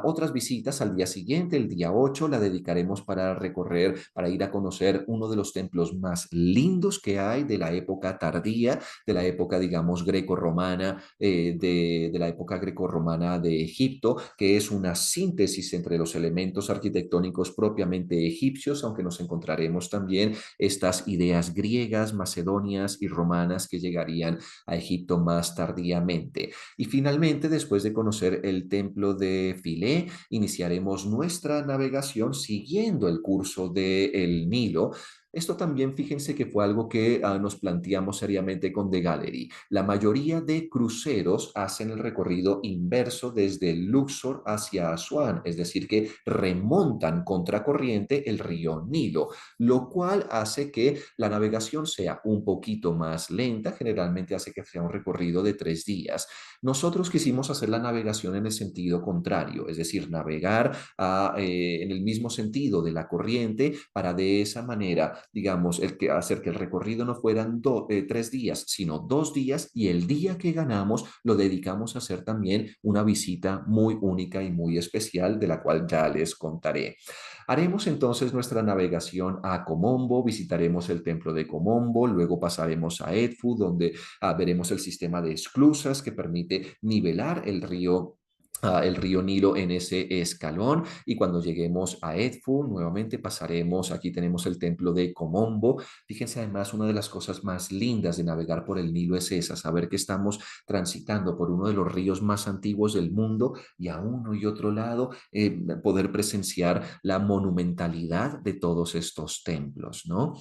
otras visitas al día siguiente, el día 8, la dedicaremos para recorrer, para ir a conocer uno de los templos más lindos que hay de la época tardía, de la época, digamos, greco-romana, de la época greco-romana de Egipto, que es una síntesis entre los elementos arquitectónicos propiamente egipcios, aunque nos encontraremos también estas ideas griegas, macedonias y romanas que llegarían a Egipto más tardíamente. Y finalmente, después de conocer el templo de Filé, iniciaremos nuestra navegación siguiendo el curso del Nilo. Esto también, fíjense que fue algo que nos planteamos seriamente con The Gallery. La mayoría de cruceros hacen el recorrido inverso desde Luxor hacia Asuán, es decir, que remontan contracorriente el río Nilo, lo cual hace que la navegación sea un poquito más lenta, generalmente hace que sea un recorrido de 3 días. Nosotros quisimos hacer la navegación en el sentido contrario, es decir, navegar en el mismo sentido de la corriente para de esa manera, digamos, hacer que el recorrido no fueran 3 días, sino 2 días, y el día que ganamos lo dedicamos a hacer también una visita muy única y muy especial, de la cual ya les contaré. Haremos entonces nuestra navegación a Komombo, visitaremos el templo de Komombo, luego pasaremos a Edfu, donde veremos el sistema de esclusas que permite nivelar el río Nilo en ese escalón, y cuando lleguemos a Edfu nuevamente pasaremos, aquí tenemos el templo de Komombo. Fíjense, además, una de las cosas más lindas de navegar por el Nilo es esa, saber que estamos transitando por uno de los ríos más antiguos del mundo, y a uno y otro lado poder presenciar la monumentalidad de todos estos templos, ¿no?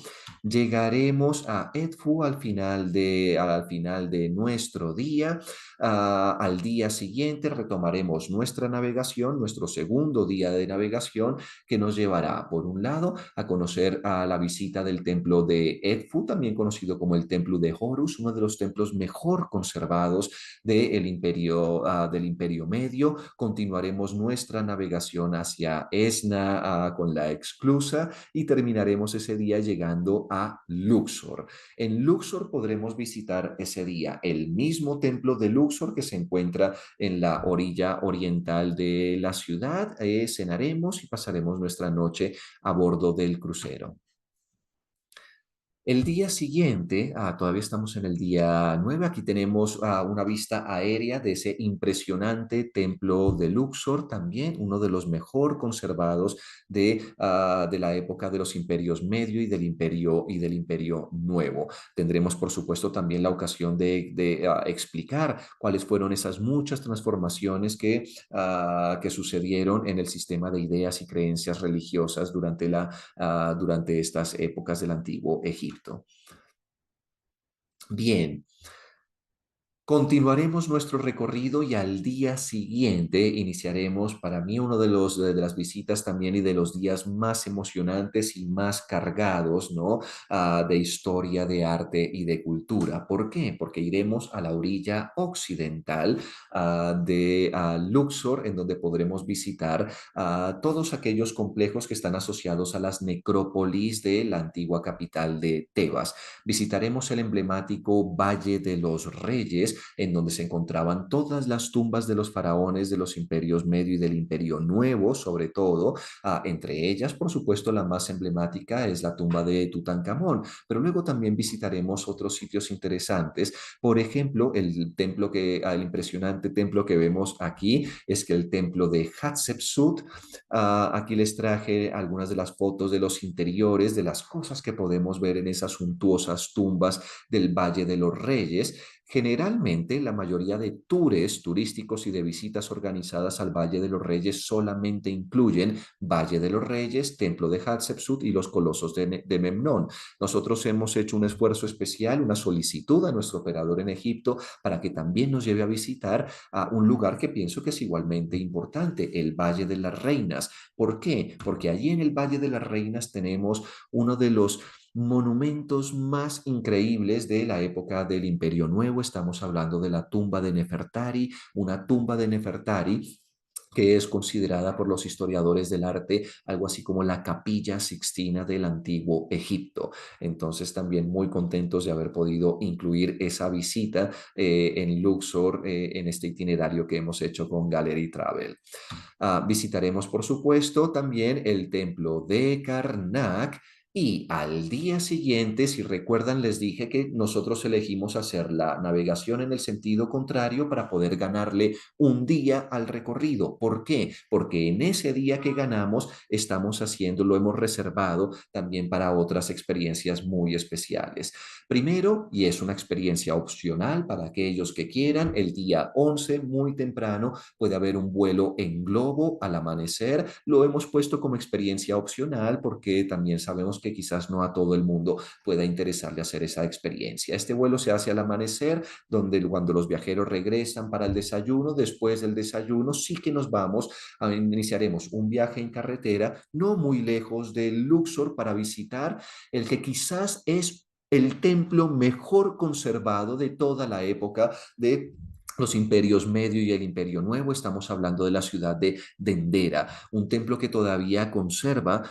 Llegaremos a Edfu al final de nuestro día. Al día siguiente retomaremos nuestra navegación, nuestro segundo día de navegación, que nos llevará, por un lado, a conocer a la visita del templo de Edfu, también conocido como el templo de Horus, uno de los templos mejor conservados del Imperio Medio. Continuaremos nuestra navegación hacia Esna con la exclusa, y terminaremos ese día llegando a Luxor. En Luxor podremos visitar ese día el mismo templo de Luxor que se encuentra en la orilla oriental de la ciudad. Cenaremos y pasaremos nuestra noche a bordo del crucero. El día siguiente, todavía estamos en el día 9, aquí tenemos una vista aérea de ese impresionante templo de Luxor, también uno de los mejor conservados de la época de los imperios medio y del imperio nuevo. Tendremos, por supuesto, también la ocasión de explicar cuáles fueron esas muchas transformaciones que sucedieron en el sistema de ideas y creencias religiosas durante estas épocas del antiguo Egipto. Bien, continuaremos nuestro recorrido y al día siguiente iniciaremos, para mí, uno de las visitas también y de los días más emocionantes y más cargados, ¿no? De historia, de arte y de cultura. ¿Por qué? Porque iremos a la orilla occidental de Luxor, en donde podremos visitar todos aquellos complejos que están asociados a las necrópolis de la antigua capital de Tebas. Visitaremos el emblemático Valle de los Reyes, en donde se encontraban todas las tumbas de los faraones de los imperios medio y del imperio nuevo, sobre todo. Entre ellas, por supuesto, la más emblemática es la tumba de Tutankamón, pero luego también visitaremos otros sitios interesantes. Por ejemplo, el impresionante templo que vemos aquí es que el templo de Hatshepsut. Aquí les traje algunas de las fotos de los interiores, de las cosas que podemos ver en esas suntuosas tumbas del Valle de los Reyes. Generalmente, la mayoría de tours turísticos y de visitas organizadas al Valle de los Reyes solamente incluyen Valle de los Reyes, Templo de Hatshepsut y los Colosos de Memnón. Nosotros hemos hecho un esfuerzo especial, una solicitud a nuestro operador en Egipto para que también nos lleve a visitar a un lugar que pienso que es igualmente importante, el Valle de las Reinas. ¿Por qué? Porque allí en el Valle de las Reinas tenemos uno de los monumentos más increíbles de la época del Imperio Nuevo. Estamos hablando de la tumba de Nefertari, una tumba de Nefertari que es considerada por los historiadores del arte algo así como la Capilla Sixtina del antiguo Egipto. Entonces también muy contentos de haber podido incluir esa visita en Luxor en este itinerario que hemos hecho con Gallery Travel. Visitaremos, por supuesto, también el templo de Karnak. Y al día siguiente, si recuerdan, les dije que nosotros elegimos hacer la navegación en el sentido contrario para poder ganarle un día al recorrido. ¿Por qué? Porque en ese día que ganamos estamos haciendo, lo hemos reservado también para otras experiencias muy especiales. Primero, y es una experiencia opcional para aquellos que quieran, el día 11, muy temprano, puede haber un vuelo en globo al amanecer. Lo hemos puesto como experiencia opcional porque también sabemos que quizás no a todo el mundo pueda interesarle hacer esa experiencia. Este vuelo se hace al amanecer, donde cuando los viajeros regresan para el desayuno, después del desayuno sí que nos vamos, iniciaremos un viaje en carretera no muy lejos de Luxor para visitar el que quizás es el templo mejor conservado de toda la época de los imperios medio y el imperio nuevo. Estamos hablando de la ciudad de Dendera, un templo que todavía conserva,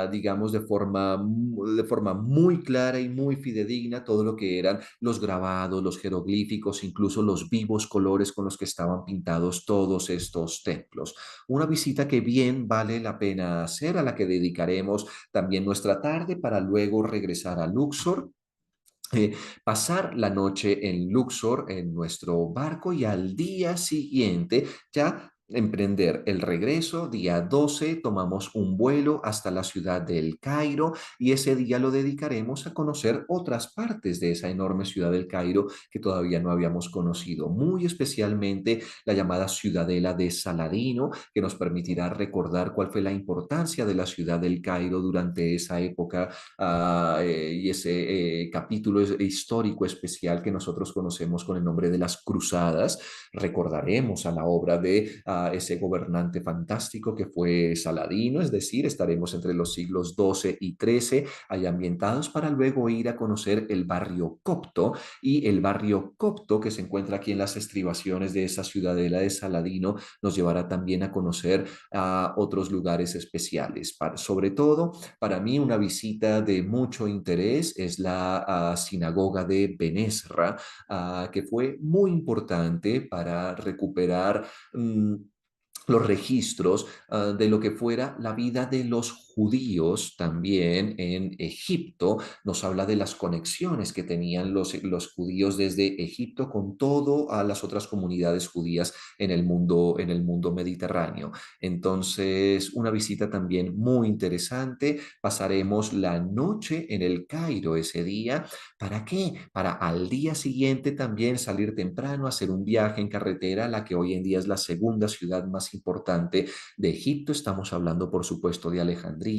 digamos, de forma muy clara y muy fidedigna todo lo que eran los grabados, los jeroglíficos, incluso los vivos colores con los que estaban pintados todos estos templos. Una visita que bien vale la pena hacer, a la que dedicaremos también nuestra tarde para luego regresar a Luxor, pasar la noche en Luxor en nuestro barco y al día siguiente ya emprender el regreso. Día 12 tomamos un vuelo hasta la ciudad del Cairo y ese día lo dedicaremos a conocer otras partes de esa enorme ciudad del Cairo que todavía no habíamos conocido, muy especialmente la llamada Ciudadela de Saladino, que nos permitirá recordar cuál fue la importancia de la ciudad del Cairo durante esa época y ese capítulo histórico especial que nosotros conocemos con el nombre de las Cruzadas. Recordaremos a la obra de ese gobernante fantástico que fue Saladino, es decir, estaremos entre los siglos XII y XIII, ahí ambientados para luego ir a conocer el barrio copto, y el barrio copto que se encuentra aquí en las estribaciones de esa ciudadela de Saladino nos llevará también a conocer otros lugares especiales. Sobre todo, para mí una visita de mucho interés es la sinagoga de Benesra, que fue muy importante para recuperar los registros de lo que fuera la vida de los judíos también en Egipto. Nos habla de las conexiones que tenían los judíos desde Egipto con todo a las otras comunidades judías en el mundo mediterráneo. Entonces, una visita también muy interesante. Pasaremos la noche en el Cairo ese día. ¿Para qué? Para al día siguiente también salir temprano, hacer un viaje en carretera a la que hoy en día es la segunda ciudad más importante de Egipto. Estamos hablando, por supuesto, de Alejandría.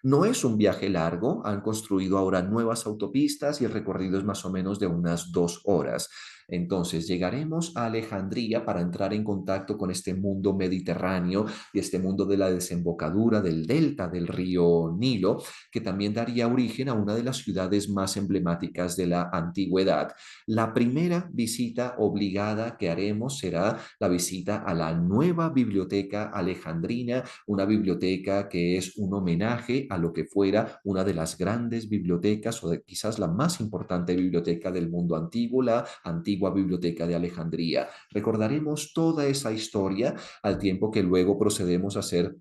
No es un viaje largo, han construido ahora nuevas autopistas y el recorrido es más o menos de unas 2 horas. Entonces llegaremos a Alejandría para entrar en contacto con este mundo mediterráneo y este mundo de la desembocadura del delta del río Nilo, que también daría origen a una de las ciudades más emblemáticas de la antigüedad. La primera visita obligada que haremos será la visita a la nueva biblioteca alejandrina, una biblioteca que es un homenaje a lo que fuera una de las grandes bibliotecas o quizás la más importante biblioteca del mundo antiguo, la antigua biblioteca de Alejandría. Recordaremos toda esa historia al tiempo que luego procedemos a hacer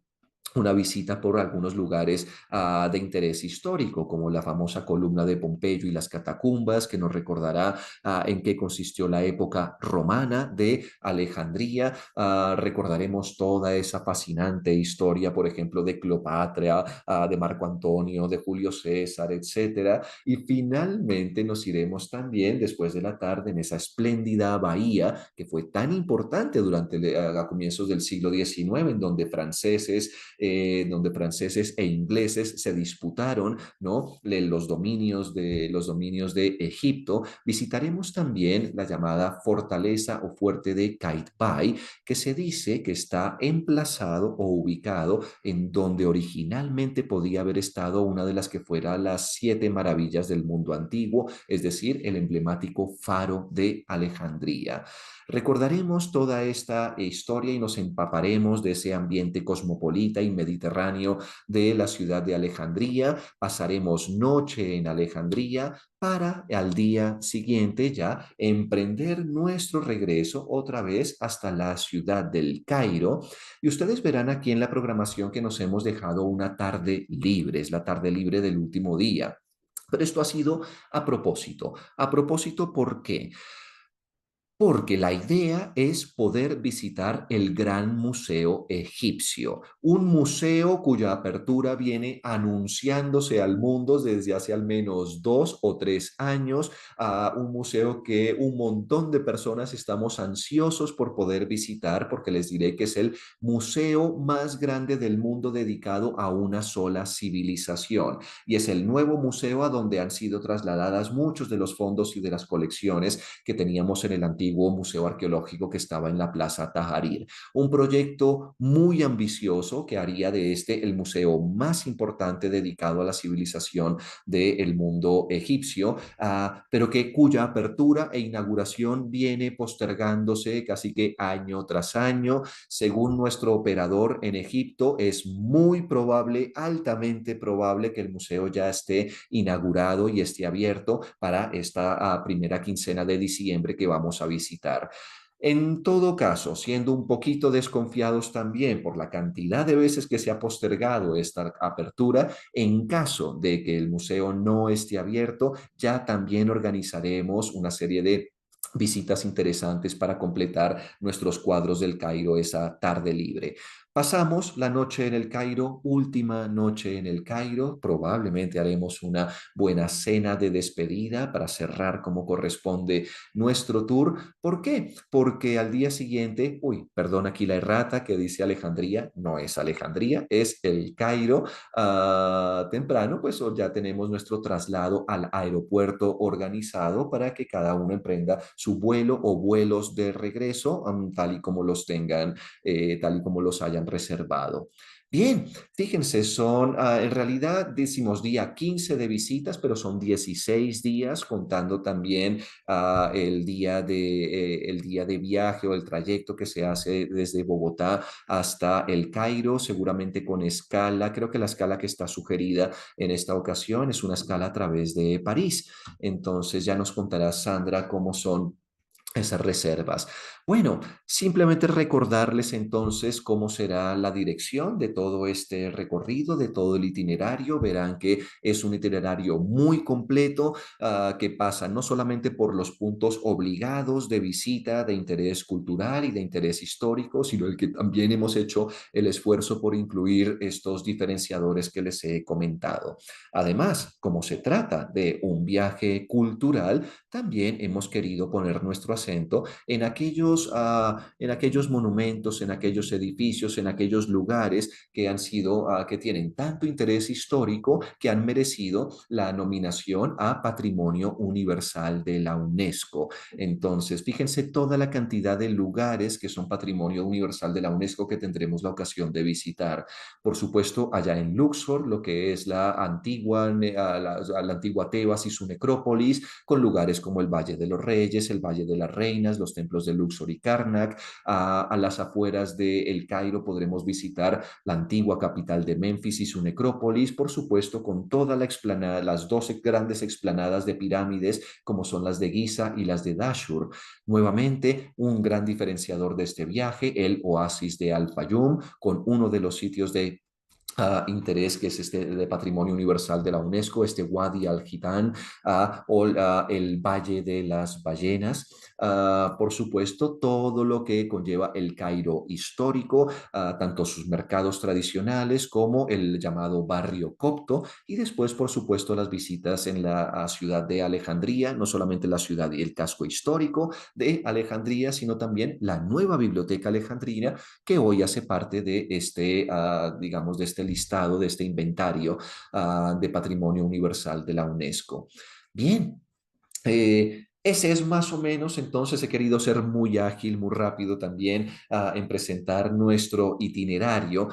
una visita por algunos lugares de interés histórico, como la famosa columna de Pompeyo y las catacumbas, que nos recordará en qué consistió la época romana de Alejandría. Recordaremos toda esa fascinante historia, por ejemplo, de Cleopatra, de Marco Antonio, de Julio César, etcétera. Y finalmente nos iremos también después de la tarde en esa espléndida bahía que fue tan importante durante a comienzos del siglo XIX, en donde franceses e ingleses se disputaron, ¿no? Los dominios de Egipto. Visitaremos también la llamada fortaleza o fuerte de Qaitbay, que se dice que está emplazado o ubicado en donde originalmente podía haber estado una de las que fuera las siete maravillas del mundo antiguo, es decir, el emblemático Faro de Alejandría. Recordaremos toda esta historia y nos empaparemos de ese ambiente cosmopolita y mediterráneo de la ciudad de Alejandría. Pasaremos noche en Alejandría para al día siguiente ya emprender nuestro regreso otra vez hasta la ciudad del Cairo. Y ustedes verán aquí en la programación que nos hemos dejado una tarde libre, es la tarde libre del último día. Pero esto ha sido a propósito. ¿A propósito por qué? Porque la idea es poder visitar el Gran Museo Egipcio, un museo cuya apertura viene anunciándose al mundo desde hace al menos 2 o 3 años, a un museo que un montón de personas estamos ansiosos por poder visitar, porque les diré que es el museo más grande del mundo dedicado a una sola civilización, y es el nuevo museo a donde han sido trasladadas muchos de los fondos y de las colecciones que teníamos en el antiguo museo arqueológico que estaba en la Plaza Tahrir. Un proyecto muy ambicioso que haría de este el museo más importante dedicado a la civilización del mundo egipcio, pero cuya apertura e inauguración viene postergándose casi que año tras año. Según nuestro operador en Egipto, es muy probable, altamente probable, que el museo ya esté inaugurado y esté abierto para esta primera quincena de diciembre que vamos a visitar. En todo caso, siendo un poquito desconfiados también por la cantidad de veces que se ha postergado esta apertura, en caso de que el museo no esté abierto, ya también organizaremos una serie de visitas interesantes para completar nuestros cuadros del Cairo esa tarde libre. Pasamos la noche en el Cairo, última noche en el Cairo. Probablemente haremos una buena cena de despedida para cerrar como corresponde nuestro tour. ¿Por qué? Porque al día siguiente, perdón aquí la errata que dice Alejandría, no es Alejandría, es el Cairo. Temprano, pues ya tenemos nuestro traslado al aeropuerto organizado para que cada uno emprenda su vuelo o vuelos de regreso, tal y como los tengan, tal y como los hayan reservado. Bien, fíjense, son en realidad decimos día 15 de visitas, pero son 16 días contando también el día de viaje o el trayecto que se hace desde Bogotá hasta el Cairo, seguramente con escala. Creo que la escala que está sugerida en esta ocasión es una escala a través de París. Entonces ya nos contará Sandra cómo son esas reservas. Bueno, simplemente recordarles entonces cómo será la dirección de todo este recorrido, de todo el itinerario. Verán que es un itinerario muy completo, que pasa no solamente por los puntos obligados de visita, de interés cultural y de interés histórico, sino el que también hemos hecho el esfuerzo por incluir estos diferenciadores que les he comentado. Además, como se trata de un viaje cultural, también hemos querido poner nuestro acento en aquellos monumentos, en aquellos edificios, en aquellos lugares que han sido, que tienen tanto interés histórico, que han merecido la nominación a Patrimonio Universal de la UNESCO. Entonces, fíjense toda la cantidad de lugares que son Patrimonio Universal de la UNESCO que tendremos la ocasión de visitar. Por supuesto, allá en Luxor, lo que es la antigua Tebas y su necrópolis, con lugares como el Valle de los Reyes, el Valle de las Reinas, los templos de Luxor y Karnak. A las afueras de El Cairo podremos visitar la antigua capital de Memphis y su necrópolis, por supuesto, con toda la explanada, las 12 grandes explanadas de pirámides, como son las de Giza y las de Dashur. Nuevamente, un gran diferenciador de este viaje, el oasis de Al Fayum, con uno de los sitios de interés, que es este de Patrimonio Universal de la UNESCO, este Wadi al-Jitán, el Valle de las Ballenas. Por supuesto, todo lo que conlleva el Cairo histórico, tanto sus mercados tradicionales como el llamado barrio copto, y después, por supuesto, las visitas en la ciudad de Alejandría, no solamente la ciudad y el casco histórico de Alejandría, sino también la nueva biblioteca alejandrina, que hoy hace parte de este, digamos, de este listado, de este inventario de Patrimonio Universal de la UNESCO. Bien, ese es más o menos, entonces he querido ser muy ágil, muy rápido también en presentar nuestro itinerario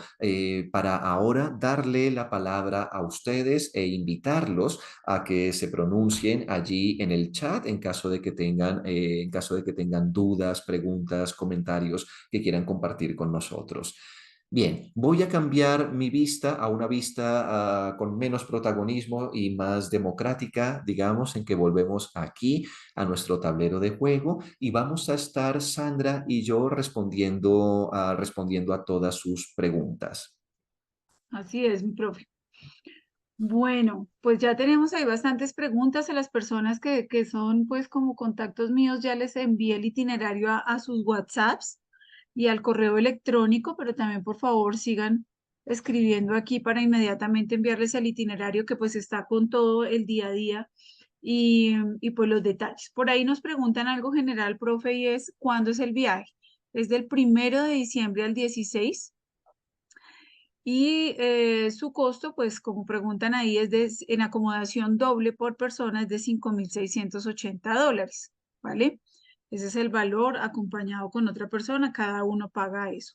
para ahora darle la palabra a ustedes e invitarlos a que se pronuncien allí en el chat en caso de que tengan dudas, preguntas, comentarios que quieran compartir con nosotros. Bien, voy a cambiar mi vista a una vista con menos protagonismo y más democrática, digamos, en que volvemos aquí a nuestro tablero de juego y vamos a estar Sandra y yo respondiendo a todas sus preguntas. Así es, mi profe. Bueno, pues ya tenemos ahí bastantes preguntas a las personas que son pues como contactos míos, ya les envié el itinerario a sus WhatsApps y al correo electrónico, pero también por favor sigan escribiendo aquí para inmediatamente enviarles el itinerario que pues está con todo el día a día y pues los detalles. Por ahí nos preguntan algo general, profe, y es ¿cuándo es el viaje? Es del 1 de diciembre al 16 y su costo, pues como preguntan ahí, en acomodación doble por persona es de $5,680, ¿vale? Ese es el valor acompañado con otra persona, cada uno paga eso.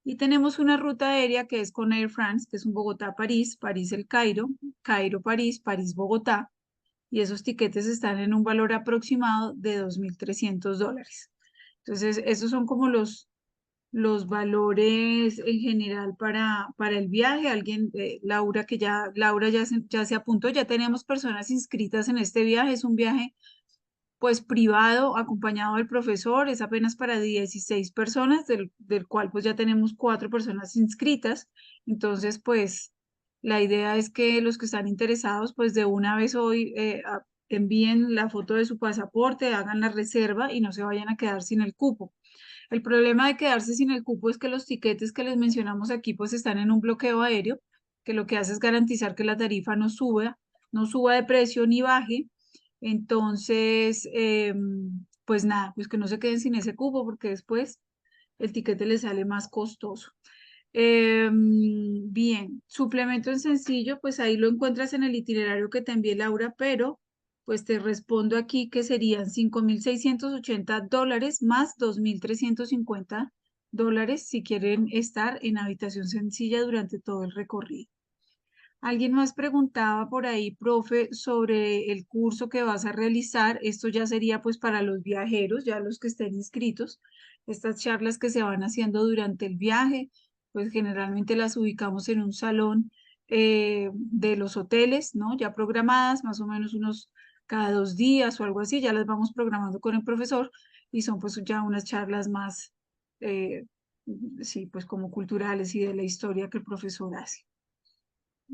Y tenemos una ruta aérea que es con Air France, que es un Bogotá-París, París-El Cairo, Cairo-París, París-Bogotá, y esos tiquetes están en un valor aproximado de $2,300. Entonces, esos son como los valores en general para el viaje. Alguien, Laura ya se apuntó, ya tenemos personas inscritas en este viaje. Es un viaje pues privado, acompañado del profesor, es apenas para 16 personas, del cual pues ya tenemos 4 personas inscritas. Entonces, pues la idea es que los que están interesados, pues de una vez hoy envíen la foto de su pasaporte, hagan la reserva y no se vayan a quedar sin el cupo. El problema de quedarse sin el cupo es que los tiquetes que les mencionamos aquí pues están en un bloqueo aéreo, que lo que hace es garantizar que la tarifa no suba de precio ni baje. Entonces, pues nada, pues que no se queden sin ese cupo porque después el tiquete les sale más costoso. Bien, suplemento en sencillo, pues ahí lo encuentras en el itinerario que te envié, Laura, pero pues te respondo aquí que serían $5,680 más $2,350 si quieren estar en habitación sencilla durante todo el recorrido. Alguien más preguntaba por ahí, profe, sobre el curso que vas a realizar. Esto ya sería pues para los viajeros, ya los que estén inscritos. Estas charlas que se van haciendo durante el viaje, pues generalmente las ubicamos en un salón de los hoteles, ¿no? Ya programadas, más o menos unos cada 2 días o algo así, ya las vamos programando con el profesor y son pues ya unas charlas más, eh, sí, pues como culturales y de la historia que el profesor hace.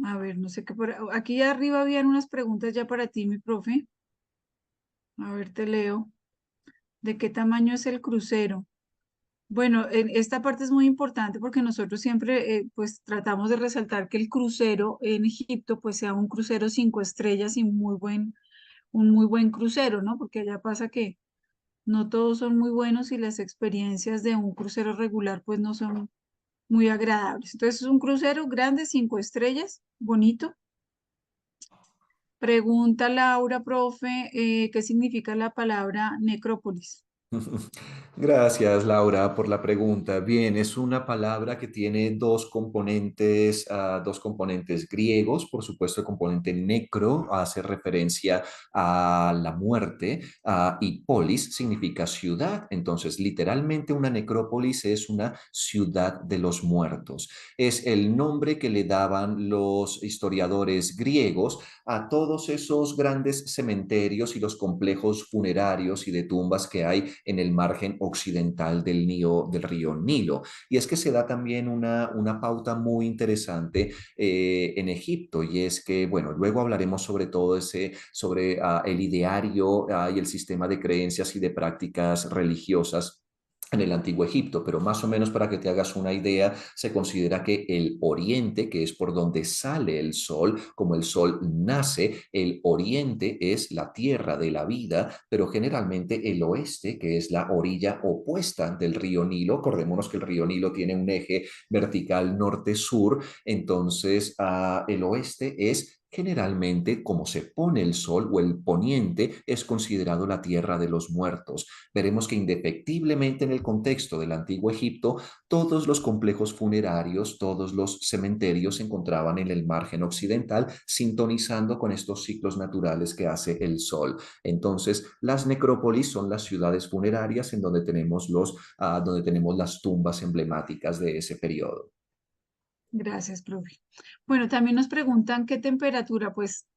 A ver, no sé qué aquí arriba habían unas preguntas ya para ti, mi profe. A ver, te leo. ¿De qué tamaño es el crucero? Bueno, esta parte es muy importante porque nosotros siempre pues tratamos de resaltar que el crucero en Egipto pues sea un crucero 5 estrellas y un muy buen crucero, ¿no? Porque allá pasa que no todos son muy buenos y las experiencias de un crucero regular pues no son muy agradables. Entonces es un crucero grande, 5 estrellas, bonito. Pregunta Laura, profe, ¿qué significa la palabra necrópolis? Gracias, Laura, por la pregunta. Bien, es una palabra que tiene dos componentes griegos. Por supuesto, el componente necro hace referencia a la muerte, y polis significa ciudad. Entonces, literalmente una necrópolis es una ciudad de los muertos. Es el nombre que le daban los historiadores griegos a todos esos grandes cementerios y los complejos funerarios y de tumbas que hay en el margen occidental del río Nilo. Y es que se da también una pauta muy interesante en Egipto, y es que, bueno, luego hablaremos sobre todo sobre el ideario y el sistema de creencias y de prácticas religiosas en el Antiguo Egipto, pero más o menos para que te hagas una idea, se considera que el oriente, que es por donde sale el sol, como el sol nace, el oriente es la tierra de la vida, pero generalmente el oeste, que es la orilla opuesta del río Nilo, acordémonos que el río Nilo tiene un eje vertical norte-sur, entonces el oeste es generalmente como se pone el sol, o el poniente es considerado la tierra de los muertos. Veremos que indefectiblemente en el contexto del Antiguo Egipto, todos los complejos funerarios, todos los cementerios se encontraban en el margen occidental, sintonizando con estos ciclos naturales que hace el sol. Entonces, las necrópolis son las ciudades funerarias en donde donde tenemos las tumbas emblemáticas de ese periodo. Gracias, profe. Bueno, también nos preguntan qué temperatura, pues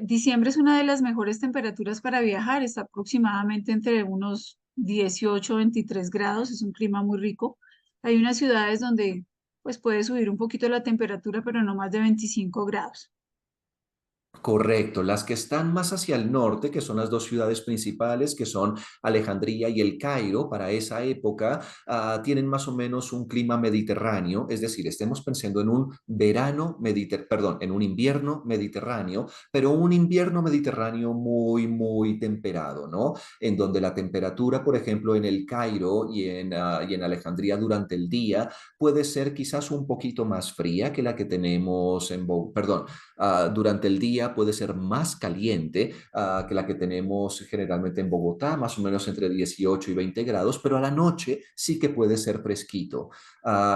diciembre es una de las mejores temperaturas para viajar, está aproximadamente entre unos 18 23 grados, es un clima muy rico. Hay unas ciudades donde pues puede subir un poquito la temperatura, pero no más de 25 grados. Correcto, las que están más hacia el norte, que son las dos ciudades principales, que son Alejandría y El Cairo, para esa época tienen más o menos un clima mediterráneo, es decir, estemos pensando en un perdón, en un invierno mediterráneo, pero un invierno mediterráneo muy, muy temperado, ¿no? En donde la temperatura, por ejemplo, en El Cairo y en Alejandría durante el día puede ser quizás un poquito más fría que la que tenemos perdón, durante el día puede ser más caliente que la que tenemos generalmente en Bogotá, más o menos entre 18 y 20 grados, pero a la noche sí que puede ser fresquito.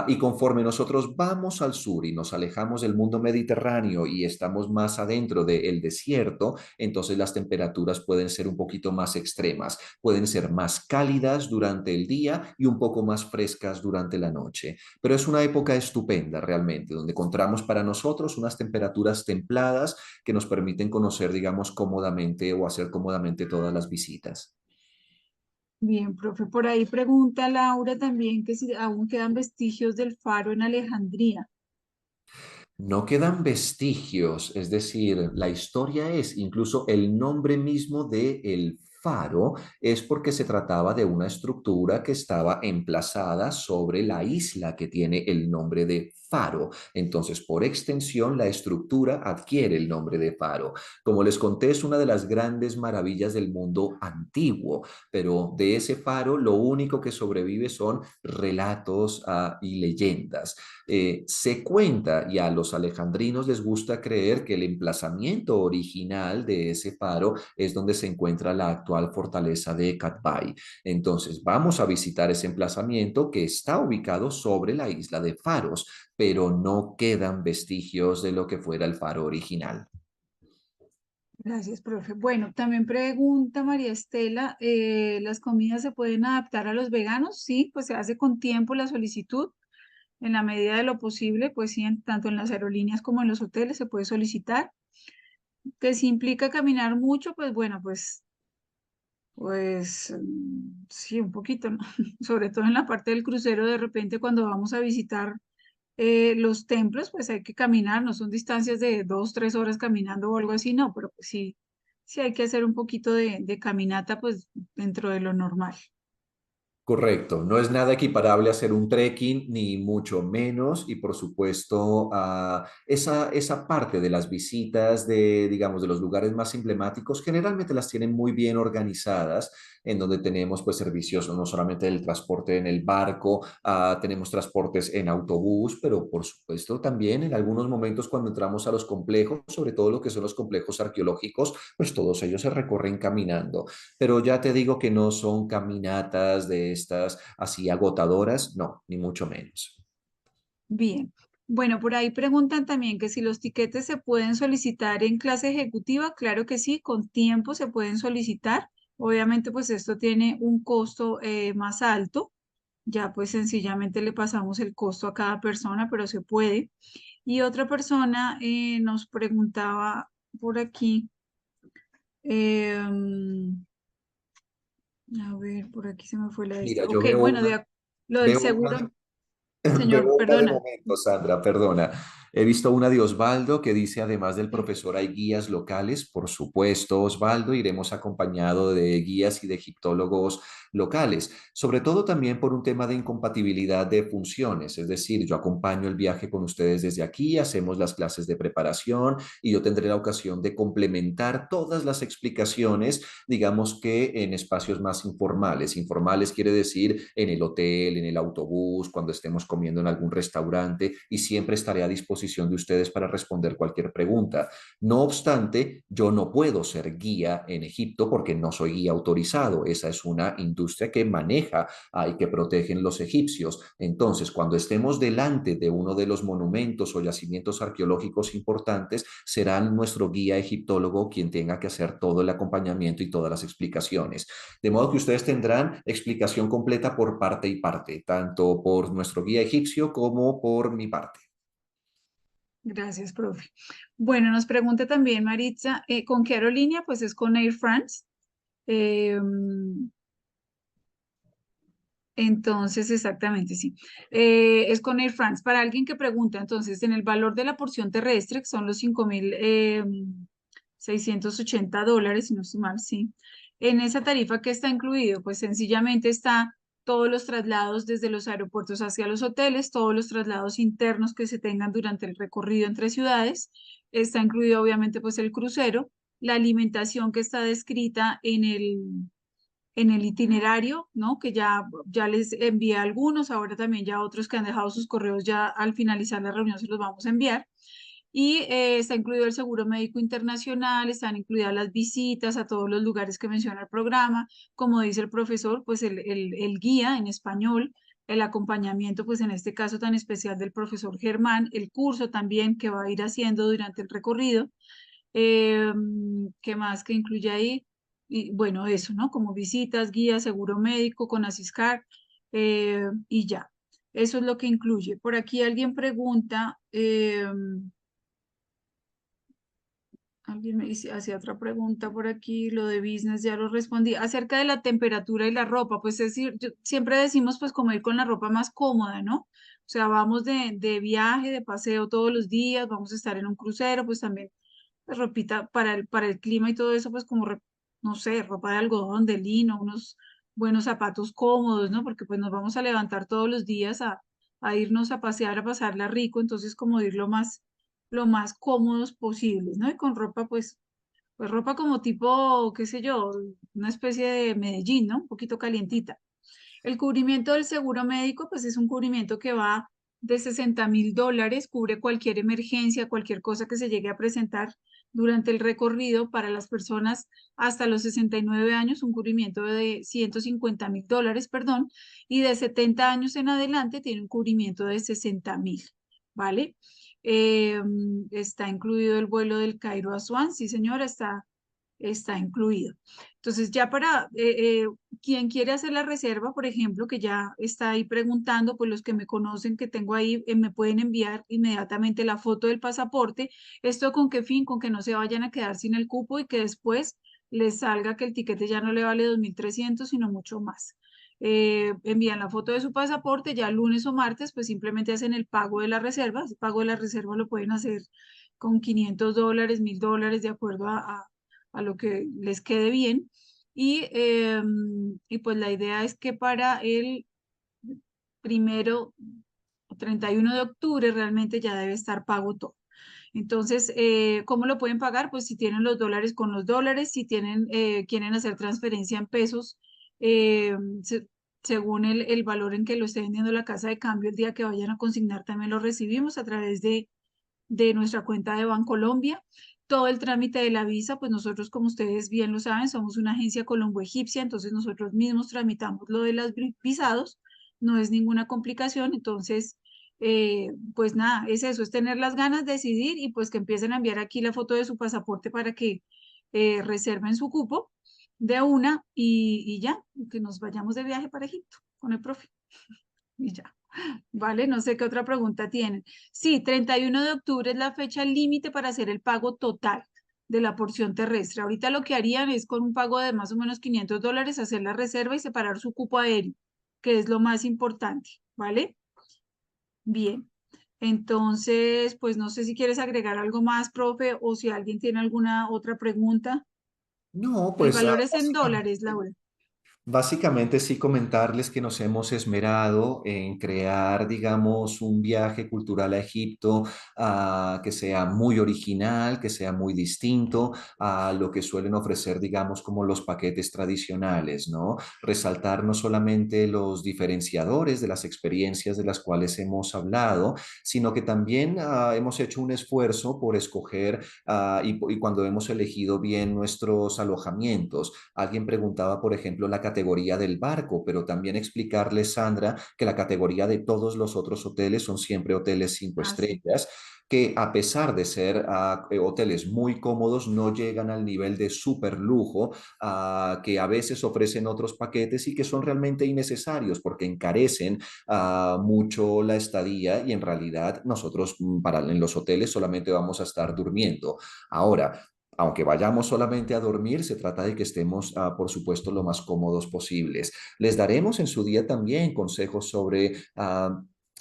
Y conforme nosotros vamos al sur y nos alejamos del mundo mediterráneo y estamos más adentro del desierto, entonces las temperaturas pueden ser un poquito más extremas, pueden ser más cálidas durante el día y un poco más frescas durante la noche. Pero es una época estupenda realmente, donde encontramos para nosotros unas temperaturas templadas que nos permiten conocer, digamos, cómodamente o hacer cómodamente todas las visitas. Bien, profe, por ahí pregunta Laura también que si aún quedan vestigios del faro en Alejandría. No quedan vestigios, es decir, la historia es incluso el nombre mismo de el faro es porque se trataba de una estructura que estaba emplazada sobre la isla que tiene el nombre de faro. Entonces, por extensión, la estructura adquiere el nombre de faro. Como les conté, es una de las grandes maravillas del mundo antiguo, pero de ese faro lo único que sobrevive son relatos y leyendas. Se cuenta, y a los alejandrinos les gusta creer, que el emplazamiento original de ese faro es donde se encuentra la actual fortaleza de Catbay. Entonces, vamos a visitar ese emplazamiento que está ubicado sobre la isla de Faros, pero no quedan vestigios de lo que fuera el faro original. Gracias, profe. Bueno, también pregunta María Estela, ¿las comidas se pueden adaptar a los veganos? Sí, pues se hace con tiempo la solicitud. En la medida de lo posible, pues sí, tanto en las aerolíneas como en los hoteles se puede solicitar. Que si implica caminar mucho, pues bueno, pues sí, un poquito, ¿no? Sobre todo en la parte del crucero, de repente cuando vamos a visitar los templos, pues hay que caminar, no son distancias de 2, 3 horas caminando o algo así, no, pero pues sí, sí hay que hacer un poquito de caminata, pues dentro de lo normal. Correcto, no es nada equiparable a hacer un trekking, ni mucho menos, y por supuesto, esa parte de las visitas digamos, de los lugares más emblemáticos, generalmente las tienen muy bien organizadas, en donde tenemos pues servicios no solamente del transporte en el barco, tenemos transportes en autobús, pero por supuesto también en algunos momentos cuando entramos a los complejos, sobre todo lo que son los complejos arqueológicos, pues todos ellos se recorren caminando, pero ya te digo que no son caminatas de estas así agotadoras, no, ni mucho menos. Bien. Bueno, por ahí preguntan también que si los tiquetes se pueden solicitar en clase ejecutiva. Claro que sí, con tiempo se pueden solicitar. Obviamente, pues esto tiene un costo más alto. Ya pues sencillamente le pasamos el costo a cada persona, pero se puede. Y otra persona nos preguntaba por aquí, em, A ver, por aquí se me fue la Mira, esta. yo Ok, bueno, lo del veo seguro, una, señor, veo una de perdona. momento, Sandra, perdona. He visto una de Osvaldo que dice, además del profesor, hay guías locales. Por supuesto, Osvaldo, iremos acompañado de guías y de egiptólogos locales, sobre todo también por un tema de incompatibilidad de funciones. Es decir, yo acompaño el viaje con ustedes desde aquí, hacemos las clases de preparación y yo tendré la ocasión de complementar todas las explicaciones, digamos que en espacios más informales. Informales quiere decir en el hotel, en el autobús, cuando estemos comiendo en algún restaurante y siempre estaré a disposición de ustedes para responder cualquier pregunta. No obstante, yo no puedo ser guía en Egipto porque no soy guía autorizado. Esa es una industria que maneja y que protegen los egipcios. Entonces, cuando estemos delante de uno de los monumentos o yacimientos arqueológicos importantes, será nuestro guía egiptólogo quien tenga que hacer todo el acompañamiento y todas las explicaciones. De modo que ustedes tendrán explicación completa por parte y parte, tanto por nuestro guía egipcio como por mi parte. Gracias, profe. Bueno, nos pregunta también Maritza, ¿con qué aerolínea? Pues es con Air France. Eh, entonces, exactamente, sí. Es con Air France. Para alguien que pregunta, entonces, en el valor de la porción terrestre, que son los 5.680 dólares, si no estoy mal, sí. En esa tarifa, ¿qué está incluido? Pues sencillamente está todos los traslados desde los aeropuertos hacia los hoteles, todos los traslados internos que se tengan durante el recorrido entre ciudades. Está incluido, obviamente, pues el crucero, la alimentación que está descrita en el itinerario, ¿no? Que ya les envié algunos, ahora también ya otros que han dejado sus correos ya al finalizar la reunión se los vamos a enviar. Y está incluido el seguro médico internacional, están incluidas las visitas a todos los lugares que menciona el programa, como dice el profesor, pues el guía en español, el acompañamiento, pues en este caso tan especial del profesor Germán, el curso también que va a ir haciendo durante el recorrido. Eh, ¿Qué más que incluye ahí? Y bueno, eso, ¿no? Como visitas, guías, seguro médico con Asiscar y ya. Eso es lo que incluye. Por aquí alguien pregunta, alguien me hacía otra pregunta por aquí, lo de business ya lo respondí, acerca de la temperatura y la ropa, pues es decir, siempre decimos pues como ir con la ropa más cómoda, ¿no? O sea, vamos de viaje, de paseo todos los días, vamos a estar en un crucero, pues también pues, ropita para el clima y todo eso, pues como, no sé, ropa de algodón, de lino, unos buenos zapatos cómodos, ¿no? Porque pues nos vamos a levantar todos los días a irnos a pasear, a pasarla rico, entonces como ir lo más cómodos posibles, ¿no? Y con ropa, pues ropa como tipo, qué sé yo, una especie de Medellín, ¿no? Un poquito calientita. El cubrimiento del seguro médico, pues es un cubrimiento que va de 60.000 dólares, cubre cualquier emergencia, cualquier cosa que se llegue a presentar durante el recorrido para las personas hasta los 69 años, un cubrimiento de 150.000 dólares, perdón, y de 70 años en adelante tiene un cubrimiento de 60.000, ¿vale? Eh, Está incluido el vuelo del Cairo a Asuán, sí señora, está incluido. Entonces, ya para quien quiere hacer la reserva, por ejemplo, que ya está ahí preguntando, pues los que me conocen que tengo ahí, me pueden enviar inmediatamente la foto del pasaporte. ¿Esto con qué fin? Con que no se vayan a quedar sin el cupo y que después les salga que el tiquete ya no le vale 2.300 sino mucho más. Envían la foto de su pasaporte, ya lunes o martes, pues simplemente hacen el pago de la reserva. El pago de la reserva lo pueden hacer con 500 dólares, 1.000 dólares, de acuerdo a lo que les quede bien. Y pues la idea es que para el primero o 31 de octubre realmente ya debe estar pago todo. Entonces, ¿cómo lo pueden pagar? Pues si tienen los dólares con los dólares, si tienen, quieren hacer transferencia en pesos, eh, se- según el valor en que lo esté vendiendo la casa de cambio, el día que vayan a consignar también lo recibimos a través de nuestra cuenta de Bancolombia. Todo el trámite de la visa, pues nosotros, como ustedes bien lo saben, somos una agencia colombo-egipcia, entonces nosotros mismos tramitamos lo de los visados, no es ninguna complicación, entonces, pues nada, es eso, es tener las ganas de decidir y pues que empiecen a enviar aquí la foto de su pasaporte para que reserven su cupo de una y ya, que nos vayamos de viaje para Egipto con el profe y ya. Vale, no sé qué otra pregunta tienen. Sí, 31 de octubre es la fecha límite para hacer el pago total. de la porción terrestre. Ahorita lo que harían es con un pago de más o menos $500 hacer la reserva y separar su cupo aéreo, que es lo más importante, ¿vale? Bien. Entonces, pues no sé si quieres agregar algo más, profe, o si alguien tiene alguna otra pregunta. No, El pues valor es en dólares, básicamente. Laura. Básicamente sí comentarles que nos hemos esmerado en crear, digamos, un viaje cultural a Egipto que sea muy original, que sea muy distinto a lo que suelen ofrecer, digamos, como los paquetes tradicionales, ¿no? Resaltar no solamente los diferenciadores de las experiencias de las cuales hemos hablado, sino que también hemos hecho un esfuerzo por escoger y cuando hemos elegido bien nuestros alojamientos. Alguien preguntaba, por ejemplo, la categoría del barco, pero también explicarle, Sandra, que la categoría de todos los otros hoteles son siempre hoteles cinco Ah, sí. estrellas, que a pesar de ser hoteles muy cómodos, no llegan al nivel de super lujo que a veces ofrecen otros paquetes y que son realmente innecesarios porque encarecen mucho la estadía y en realidad nosotros en los hoteles solamente vamos a estar durmiendo. Ahora, aunque vayamos solamente a dormir, se trata de que estemos, por supuesto, lo más cómodos posibles. Les daremos en su día también consejos sobre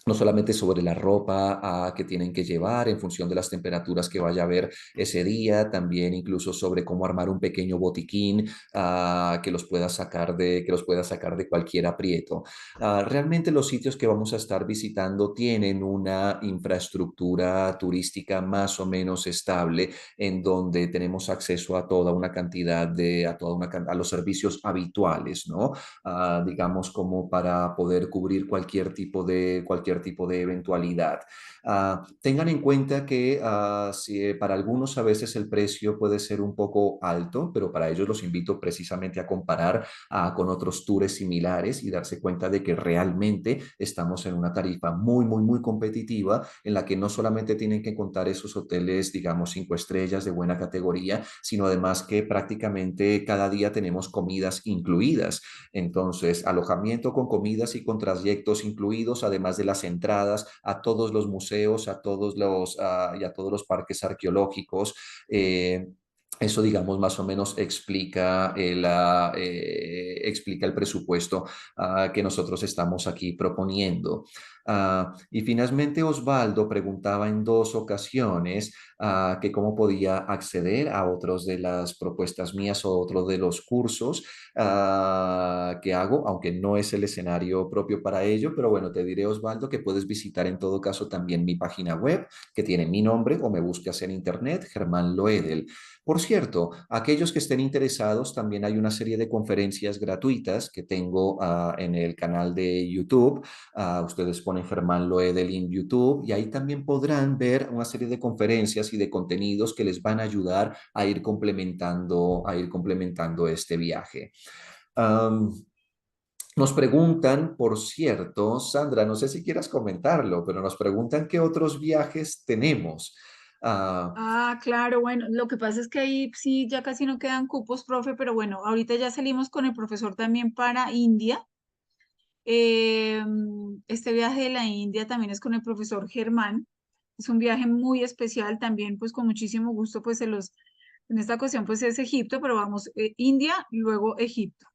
no solamente sobre la ropa que tienen que llevar en función de las temperaturas que vaya a haber ese día, también incluso sobre cómo armar un pequeño botiquín que los pueda sacar de cualquier aprieto. Realmente los sitios que vamos a estar visitando tienen una infraestructura turística más o menos estable en donde tenemos acceso a toda una cantidad a los servicios habituales, ¿no? Digamos como para poder cubrir cualquier tipo de eventualidad. Tengan en cuenta que si, para algunos a veces el precio puede ser un poco alto, pero para ellos los invito precisamente a comparar con otros tours similares y darse cuenta de que realmente estamos en una tarifa muy, muy, muy competitiva en la que no solamente tienen que contar esos hoteles, digamos, cinco estrellas de buena categoría, sino además que prácticamente cada día tenemos comidas incluidas. Entonces, alojamiento con comidas y con trayectos incluidos, además de las entradas a todos los museos, y a todos los parques arqueológicos. Eso, digamos, más o menos explica el presupuesto que nosotros estamos aquí proponiendo. Y finalmente, Osvaldo preguntaba en dos ocasiones que cómo podía acceder a otros de las propuestas mías o otros de los cursos que hago, aunque no es el escenario propio para ello, pero bueno, te diré, Osvaldo, que puedes visitar en todo caso también mi página web, que tiene mi nombre, o me buscas en internet, Germán Loedel. Por cierto, aquellos que estén interesados, también hay una serie de conferencias gratuitas que tengo en el canal de YouTube. Ustedes ponen Germán Loedel en YouTube y ahí también podrán ver una serie de conferencias y de contenidos que les van a ayudar a ir complementando este viaje. Um, Nos preguntan, por cierto, Sandra, no sé si quieras comentarlo, pero nos preguntan qué otros viajes tenemos. Ah, Ah, claro, bueno, lo que pasa es que ahí sí ya casi no quedan cupos, profe, pero bueno, ahorita ya salimos con el profesor también para India. Este viaje de la India también es con el profesor Germán. Es un viaje muy especial también, pues con muchísimo gusto, en esta ocasión pues es Egipto, pero vamos, India, luego Egipto.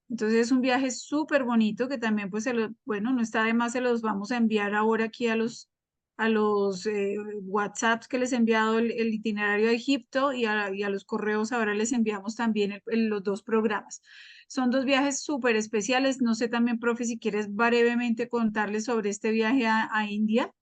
Entonces es un viaje súper bonito que también pues bueno, no está de más, se los vamos a enviar ahora aquí a los WhatsApps que les he enviado el itinerario a Egipto y a los correos ahora les enviamos también los dos programas. Son dos viajes súper especiales. No sé también, profe, si quieres brevemente contarles sobre este viaje a India,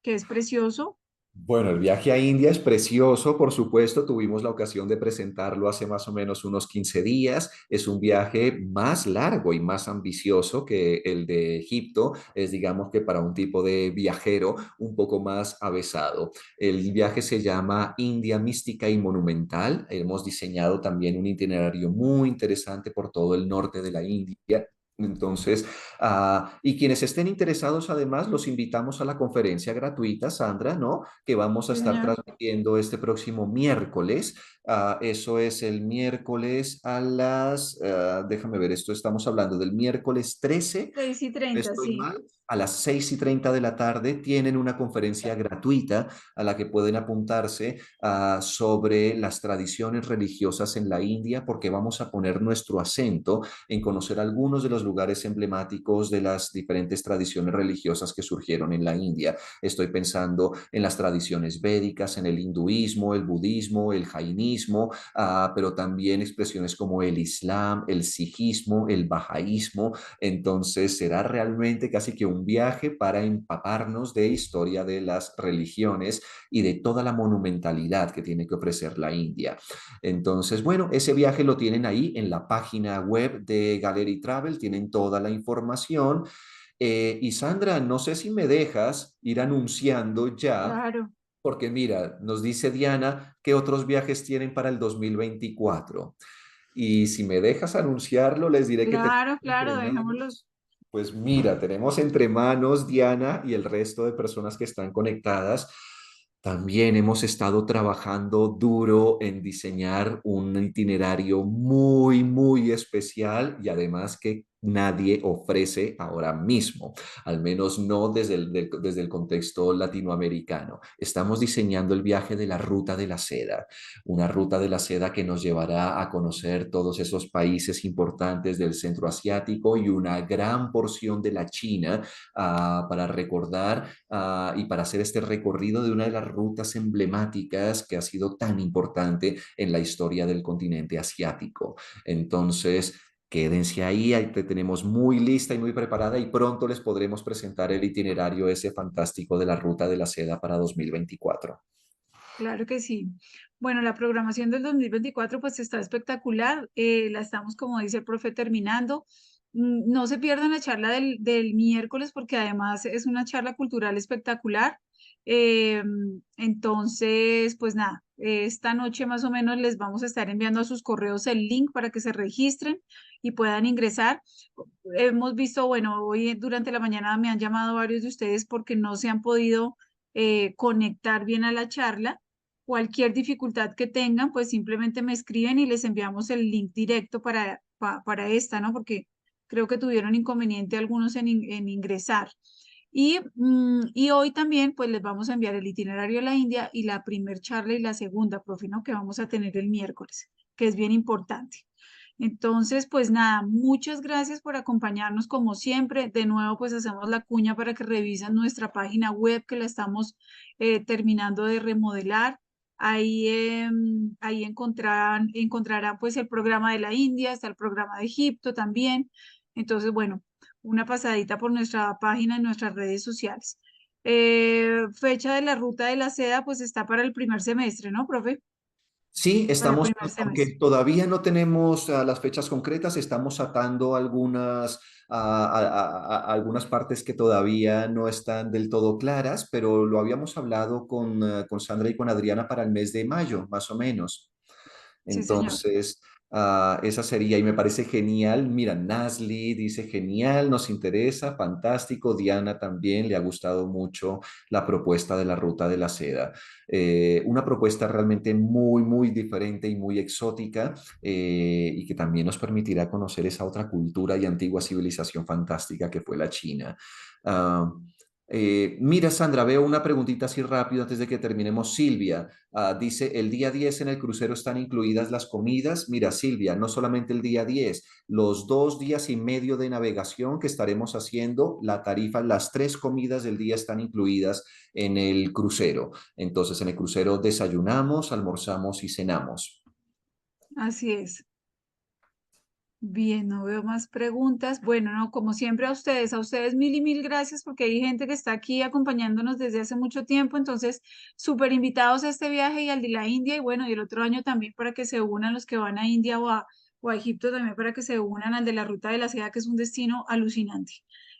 que es precioso. Bueno, el viaje a India es precioso, por supuesto. Tuvimos la ocasión de presentarlo hace más o menos unos 15 días. Es un viaje más largo y más ambicioso que el de Egipto. Es, digamos que para un tipo de viajero un poco más avesado. El viaje se llama India Mística y Monumental. Hemos diseñado también un itinerario muy interesante por todo el norte de la India. Entonces, y quienes estén interesados, además, los invitamos a la conferencia gratuita, Sandra, ¿no? Que vamos a Sí, estar señor. transmitiendo este próximo miércoles. Eso es el miércoles déjame ver, esto estamos hablando del miércoles 13. 6:30, ¿Estoy sí. mal? a las 6:30 de la tarde tienen una conferencia gratuita a la que pueden apuntarse sobre las tradiciones religiosas en la India, porque vamos a poner nuestro acento en conocer algunos de los lugares emblemáticos de las diferentes tradiciones religiosas que surgieron en la India. Estoy pensando en las tradiciones védicas, en el hinduismo, el budismo, el jainismo, pero también expresiones como el islam, el sijismo, el bahaísmo. Entonces será realmente casi que un viaje para empaparnos de historia de las religiones y de toda la monumentalidad que tiene que ofrecer la India. Entonces, bueno, ese viaje lo tienen ahí en la página web de Gallery Travel, tienen toda la información. Y Sandra, no sé si me dejas ir anunciando ya, Claro, porque mira, nos dice Diana qué otros viajes tienen para el 2024. Y si me dejas anunciarlo, les diré que tenemos claro, entre claro, dejémoslo. manos. Pues mira, tenemos entre manos, Diana y el resto de personas que están conectadas. También hemos estado trabajando duro en diseñar un itinerario muy, muy especial y además que nadie ofrece ahora mismo, al menos no desde el contexto latinoamericano. Estamos diseñando el viaje de la Ruta de la Seda, una ruta de la seda que nos llevará a conocer todos esos países importantes del centro asiático y una gran porción de la China para recordar y para hacer este recorrido de una de las rutas emblemáticas que ha sido tan importante en la historia del continente asiático. Entonces, quédense ahí, ahí te tenemos muy lista y muy preparada y pronto les podremos presentar el itinerario ese fantástico de la Ruta de la Seda para 2024. Claro que sí. Bueno, la programación del 2024 pues está espectacular. La estamos, como dice el profe, terminando. No se pierdan la charla del miércoles porque además es una charla cultural espectacular. Eh, entonces, pues nada, esta noche más o menos les vamos a estar enviando a sus correos el link para que se registren y puedan ingresar. Hemos visto, bueno, hoy durante la mañana me han llamado varios de ustedes porque no se han podido conectar bien a la charla. Cualquier dificultad que tengan, pues simplemente me escriben y les enviamos el link directo para esta, ¿no? Porque creo que tuvieron inconveniente algunos en ingresar. Y hoy también, pues les vamos a enviar el itinerario a la India y la primer charla y la segunda, profe, ¿no? Que vamos a tener el miércoles, que es bien importante. Entonces, pues nada, muchas gracias por acompañarnos como siempre. De nuevo, pues hacemos la cuña para que revisen nuestra página web que la estamos terminando de remodelar. Ahí, ahí encontrarán pues el programa de la India, está el programa de Egipto también. Entonces, bueno, una pasadita por nuestra página en nuestras redes sociales. Fecha de la ruta de la seda, pues está para el primer semestre, ¿no, profe? Sí, Para el estamos, primer aunque semestre. todavía no tenemos las fechas concretas, estamos atando algunas partes que todavía no están del todo claras, pero lo habíamos hablado con Sandra y con Adriana para el mes de mayo, más o menos. Sí, señor. Entonces, esa sería, y me parece genial. Mira, Nasli dice genial, nos interesa, fantástico. Diana también le ha gustado mucho la propuesta de la Ruta de la Seda. Una propuesta realmente muy, muy diferente y muy exótica y que también nos permitirá conocer esa otra cultura y antigua civilización fantástica que fue la China. Ah, mira, Sandra, veo una preguntita así rápido antes de que terminemos. Silvia. Dice, el día 10 en el crucero están incluidas las comidas. Mira, Silvia, no solamente el día 10, los 2 días y medio de navegación que estaremos haciendo, la tarifa, las 3 comidas del día están incluidas en el crucero. Entonces, en el crucero desayunamos, almorzamos y cenamos. Así es. Bien, no veo más preguntas. Bueno, no, como siempre a ustedes mil y mil gracias porque hay gente que está aquí acompañándonos desde hace mucho tiempo, entonces súper invitados a este viaje y al de la India y bueno, y el otro año también para que se unan los que van a India o a Egipto también para que se unan al de la Ruta de la Seda, que es un destino alucinante.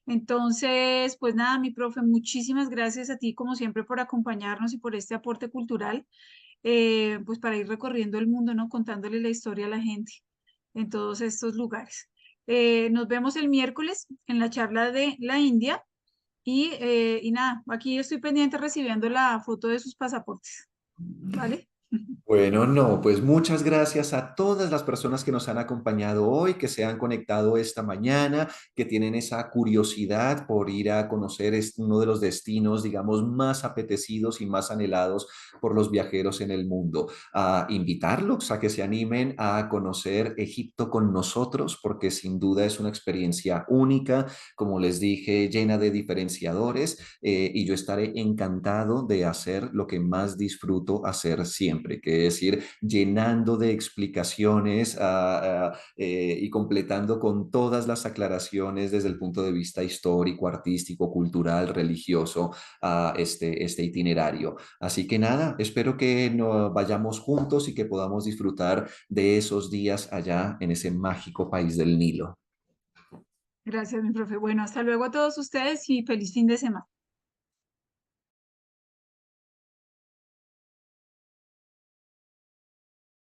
Entonces, pues nada, mi profe, muchísimas gracias a ti como siempre por acompañarnos y por este aporte cultural, pues para ir recorriendo el mundo, ¿no? Contándole la historia a la gente en todos estos lugares. Nos vemos el miércoles en la charla de la India y nada, aquí estoy pendiente recibiendo la foto de sus pasaportes, ¿vale? Bueno, no, pues muchas gracias a todas las personas que nos han acompañado hoy, que se han conectado esta mañana, que tienen esa curiosidad por ir a conocer uno de los destinos, digamos, más apetecidos y más anhelados por los viajeros en el mundo. A invitarlos a que se animen a conocer Egipto con nosotros, porque sin duda es una experiencia única, como les dije, llena de diferenciadores, y yo estaré encantado de hacer lo que más disfruto hacer siempre, que es ir llenando de explicaciones y completando con todas las aclaraciones desde el punto de vista histórico, artístico, cultural, religioso a este itinerario. Así que nada, espero que nos vayamos juntos y que podamos disfrutar de esos días allá en ese mágico país del Nilo. Gracias, mi profe. Bueno, hasta luego a todos ustedes y feliz fin de semana.